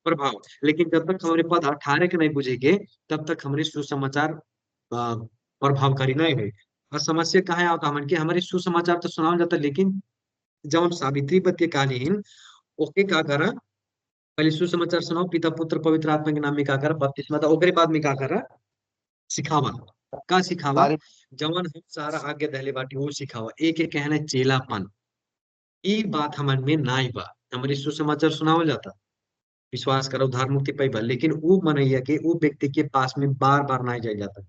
प्रभाव, लेकिन जब तक हमारे पद 18 के नहीं बुझेंगे तब तक हमारे सुसमाचार प्रभावकारी नहीं हुए। और समस्या कहाँ आता हमन के, हमारे सुसमाचार तो सुनाओ जाता, लेकिन जब हम सावित्री बत्ती कालीन ओके का करा, पहले सुसमाचार सुनाओ पिता पुत्र पवित्र आत्मा के नाम में का करा बपतिस्मा, ओकरे बाद में का करा सिखावा। का सिखावा? जवन हम सारा आज्ञा दहले बाटी वो सिखावा। एक एक कहना चेलापन, ई बात हमारे में नाई बा। हमारे सुसमाचार सुनावल जाता, विश्वास करो उद्धार मुक्ति पाइबा, लेकिन वो मनैया के वो व्यक्ति के पास में बार बार नहीं जाया जाता,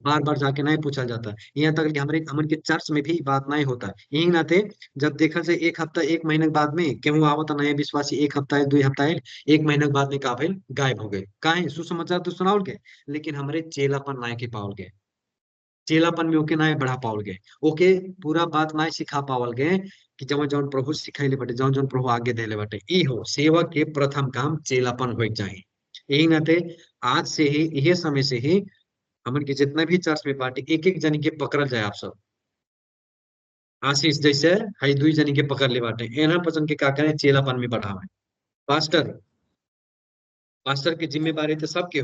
बार बार जाके नहीं पूछा जाता। यहाँ तक कि हमारे हमन के चर्च में भी बात नहीं होता। यही नाते जब देखा से एक हफ्ता एक महीने बाद में क्यों आवता नया विश्वासी, एक हफ्ता दो हफ्ता एक महीने बाद में का भइल गायब हो गए। काहे? सुसमाचार तो सुनावल गए, लेकिन हमारे चेलापन नाय के पावल गए, चेलापन में ओके नाय बढ़ा पावल गए, ओके पूरा बात नाय सिखा पावल गए कि जवन जवन प्रभु सिखाइले बाटे, जवन जवन प्रभु आगे देले बाटे। ई हो सेवक के प्रथम काम चेलापन होइक चाहिए। यही नाते आज से ही यह समय से ही हमन के जितना भी चर्च में बाटे एक एक जनी के पकड़ल जाए। आप सब आशीष जैसे हई दुई जनी के पकड़ ले बाटे, एना पसंद के का करें चेलापन में बढ़ावे। पास्टर के जिम्मेवारी तो सबके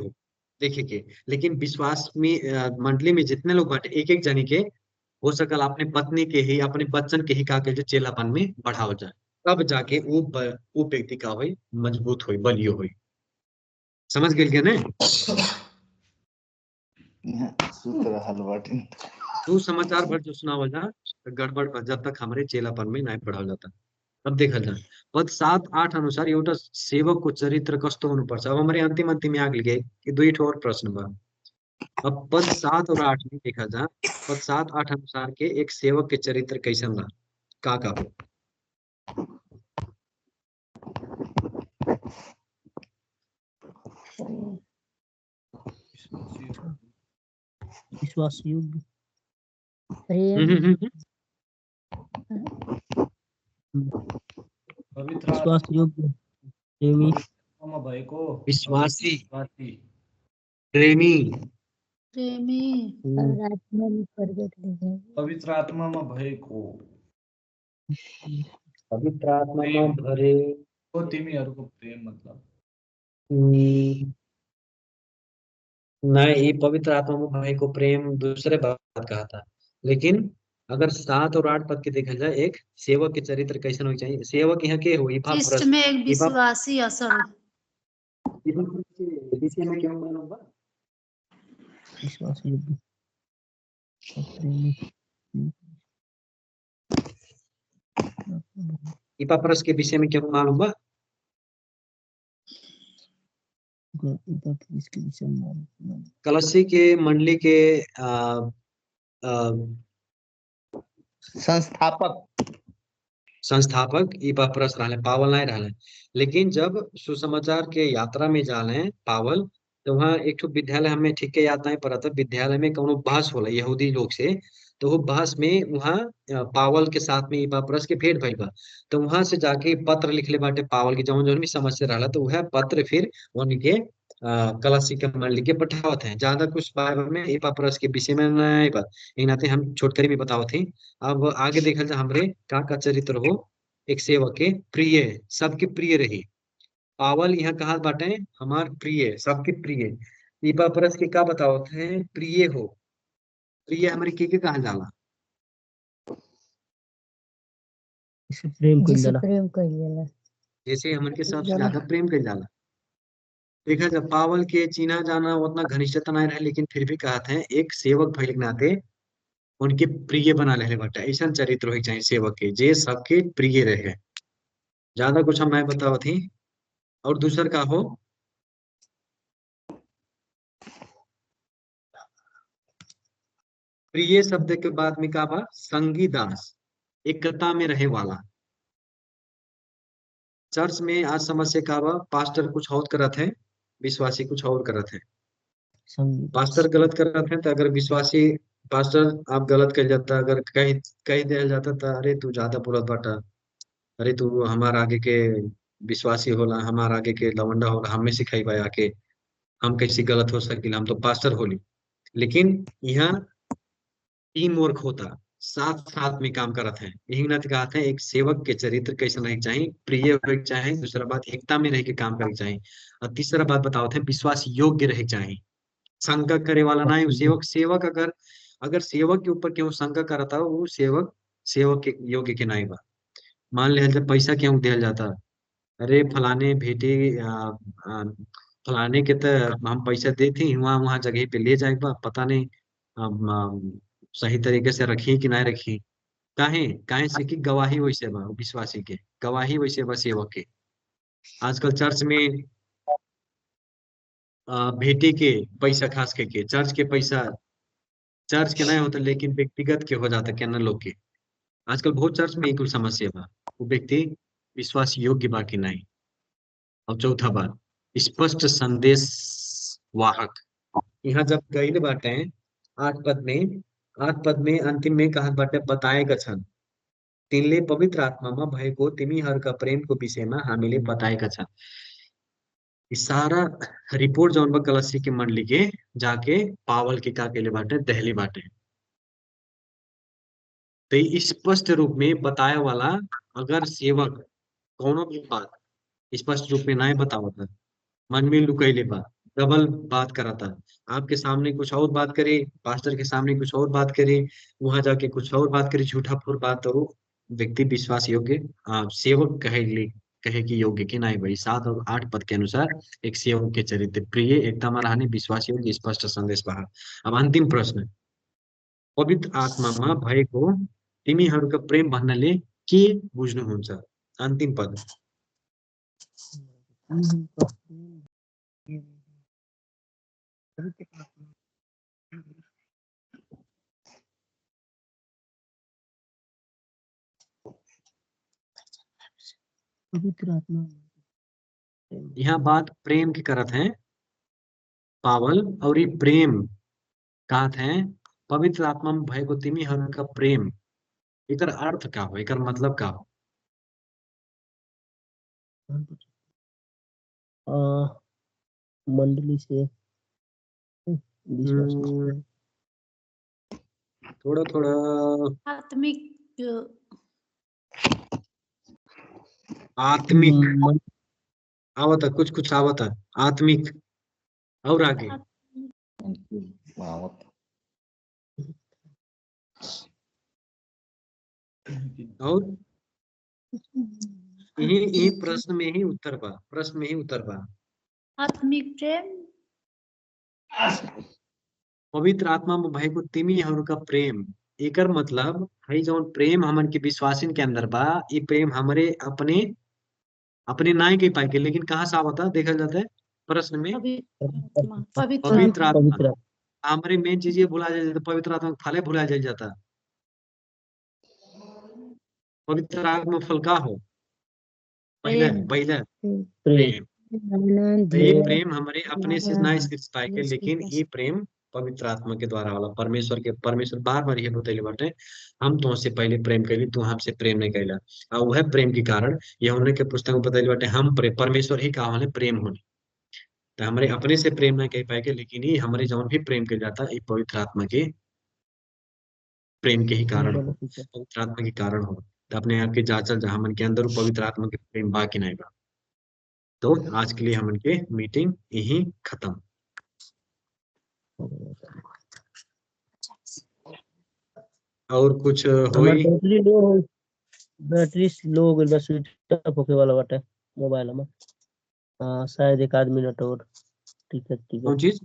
देखे के, लेकिन विश्वास में मंडली में जितने लोग बाटे एक एक जनी के हो सकल अपने पत्नी के ही अपने बच्चन के ही का के चेलापन में बढ़ाओ जाए, तब जाके वो व्यक्ति का हो मजबूत हो बलियो हो। समझ गए क्या? तू समाचार भर जो सुनावल जा गड़बड़ जब तक हमारे चेलापन में नहीं बढ़ाओ जाता। अब देखा जाए पद 7-8 अनुसार एउटा सेवक को चरित्र कस्तो हुनुपर्छ। अब हमारे अंतिम अंतिम आग गए कि दुई ठो और प्रश्न बा। अब पद 7 और 8 में देखा जा, पद 7-8 अनुसार के एक सेवक के चरित्र कैसन बा का हो? विश्वास योग्य, विश्वास योग्य, प्रेमी, विश्वासी, प्रेमी, पवित्र आत्मा में भएको, पवित्र आत्मा में भरे तिमीहरूको प्रेम मतलब नहीं, ये पवित्र आत्मा में भएको प्रेम दूसरे बात कहा था। लेकिन अगर 7 और 8 पद के देखा जाए एक सेवक के चरित्र कैसे होना चाहिए। सेवक यहाँ के हो इसमें एक विश्वासी असल विषय में क्यों मालूम बा? इपाफ्रस के विषय में क्यों मालूम बा? कलसी के मंडली के संस्थापक संस्थापक इपाप्रस रहले, पावल नहीं रहले। लेकिन जब सुसमाचार के यात्रा में जाले पावल, तो वहाँ एक ठो विद्यालय हमें ठीक के याद नहीं पड़ा था, विद्यालय में कोनो बहस होला यहूदी लोग से। तो वो बहस में वहाँ पावल के साथ में इपाप्रस के भेंट भइल बा। तो वहां से जाके पत्र लिखले बाटे पावल के, जौन जौन भी समस्या रहला, तो वह पत्र फिर उनके कलसी के मंडली के पठावत है। ज्यादा कुछ बाइबल में इपाप्रस के विषय में नहीं बा, इन नाते हम छोटकरी में बतावत हैं। अब आगे देखल जा हमरे का चरित्र हो, एक सेवक के प्रिय, सबके प्रिय रही। पावल यहाँ कहा बाटे हमार प्रिय, सबके प्रिय। इपाप्रस के का बतावत है, प्रिय हो। प्रिय हमारे के कहा जाला, प्रेम कइल जिसे जाला। प्रेम कइल जाला। जैसे हमन के सबसे ज्यादा प्रेम कइल जाला। देखा जब पावल के चिन्हा जाना उतना घनिष्ठता नहीं रहे, लेकिन फिर भी कहते हैं एक सेवक भइल के नाते उनके प्रिय बना रहे बटा। ऐसा चरित्र हो चाहिए सेवक के, जे सबके प्रिय रहे। ज्यादा कुछ हम नहीं बतावत ही। और दूसर का हो, प्रिय शब्द के बाद में का बा, संगी दास, एकता में रहे वाला। चर्च में आज समस्या का बा, पास्टर कुछ और करत है, विश्वासी कुछ और करत है। पास्टर गलत करत है तो अगर विश्वासी पास्टर आप गलत कर जाता, अगर कह दिया जाता तो अरे तू ज्यादा बोलत बाटा, अरे तू हमार आगे के विश्वासी होला, हमार आगे के लवंडा होला, हमें सिखाई बा आके, हम कैसे गलत हो सकिल, हम तो पास्टर होली। लेकिन यहाँ टीम वर्क होता, साथ साथ में काम करत है। यही ना कहते हैं एक सेवक के चरित्र कैसे रहना चाहिए, प्रिय होना चाहिए। दूसरा बात एकता में रह के काम करना चाहिए। और तीसरा बात बताओ थे विश्वास योग्य रह चाहिए, शंका करे वाला ना है सेवक। सेवक अगर अगर सेवक के ऊपर क्यों शंका करता हो, वो सेवक सेवक के योग्य के नहीं बा। मान लिया जाए पैसा क्यों दिया जाता, अरे फलाने भेटे फलाने के तो हम पैसा देते वहाँ वहाँ जगह पे ले जाए बा, पता नहीं सही तरीके से रखी कि नहीं रखी। काहे काहे से कि गवाही वैसे बा विश्वासी के, गवाही वैसे बा सेवक के। आजकल चर्च में भेटे के पैसा, खास करके चर्च के पैसा चर्च के नहीं होता, लेकिन व्यक्तिगत के हो जाता केना लोग के। आजकल बहुत चर्च में एक समस्या बा, वो व्यक्ति विश्वास योग्य बा कि नहीं। और चौथा बात, स्पष्ट संदेश वाहक। यहाँ जब गई बाटे 8 पद में अंतिम में कहा बाटे बताएगा छन, तिनले पवित्र आत्मामा भएको तिमीहरूका प्रेमको विषयमा हामीले बताएका छन्। ये सारा रिपोर्ट जौन बा कलसी के मंडली के जाके पावल के का केले बाटे, दहली बाटे। तो ये स्पष्ट रूप में बताए वाला, अगर सेवक कोनो भी बात स्पष्ट रूप में नहीं बतावता, मन में लुकैले बात, डबल बात कराता, आपके सामने कुछ और बात करे, पास्टर के सामने कुछ और बात करे, वहां जाके कुछ और बात करे, झूठा फूर बात, तो वो व्यक्ति विश्वास योग्य सेवक कहे कि योग्य कि नहीं भाई। 7 और 8 पद के अनुसार एक सेवक के चरित्र प्रिय, एकता में रहने, विश्वास योग्य, स्पष्ट संदेश बाहर। अब अंतिम प्रश्न, पवित्र आत्मामा भएको तिमीहरूका प्रेम भन्नाले के बुझ्नुहुन्छ? अंतिम पद, पवित्र आत्मा। यहाँ बात प्रेम की करत है पावल, और ये प्रेम कहत है पवित्र आत्मा में भएको तिमीहरूका प्रेम। एकर अर्थ का हो, एकर मतलब का हो? मंडली से थोड़ा थोड़ा आत्मिक आत्मिक आवता, कुछ कुछ आवता आत्मिक, और आगे और यही प्रश्न में ही उत्तर बा, प्रश्न में ही उत्तर बा। आत्मिक प्रेम, पवित्र आत्मा में भएको तिमीहरूका प्रेम, एकर मतलब है जौन प्रेम हमन के विश्वासिन के अंदर बा, ये प्रेम हमारे अपने अपने नाई के पाए के, लेकिन कहाँ से आवता देखा जाता है प्रश्न में, पवित्र आत्मा। हमारे मेन चीज ये भुला जाता, पवित्र आत्मा फले भुला जाता। पवित्र आत्मा फल का हो? पहले पहले प्रेम तो ये प्रेम हमारे अपने से ना स्थित पाए के, लेकिन ये प्रेम पवित्र आत्मा के द्वारा वाला परमेश्वर बार बार ये बतैले बाटे, हम तुमसे पहले प्रेम कैली, तू हमसे प्रेम नहीं कैला। और वह प्रेम के कारण यूहन्ना के पुस्तक में बतैले बाटे, हम परमेश्वर ही का होने प्रेम होने। तो हमारे अपने से प्रेम नहीं कह पाएंगे, लेकिन ये हमारे जौन भी प्रेम किया जाता है ये पवित्र आत्मा के प्रेम के ही कारण हो, पवित्र आत्मा के कारण हो। तो अपने आप के जांचल जहाँ मन के अंदर पवित्र आत्मा के प्रेम बा कि नहीं बा। तो आज के लिए हमन के मीटिंग यही खत्म। और कुछ होई? बैटरी लो हो गइल बा, स्विच ऑफ होके वाला बाटे मोबाइल में। हाँ शायद 1 आध मिनट और। ठीक है कौन चीज?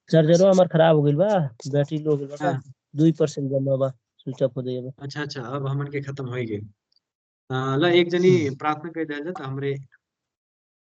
चार्जरो हमार खराब हो गइल बा, बैटरी लो हो गइल बा, हाँ। 2% जमा बा, स्विच ऑफ हो जाइए। अच्छा, अब हमन के खत्म हो गए। ला एक जनी प्रार्थना कर दिया जाए तो हमरे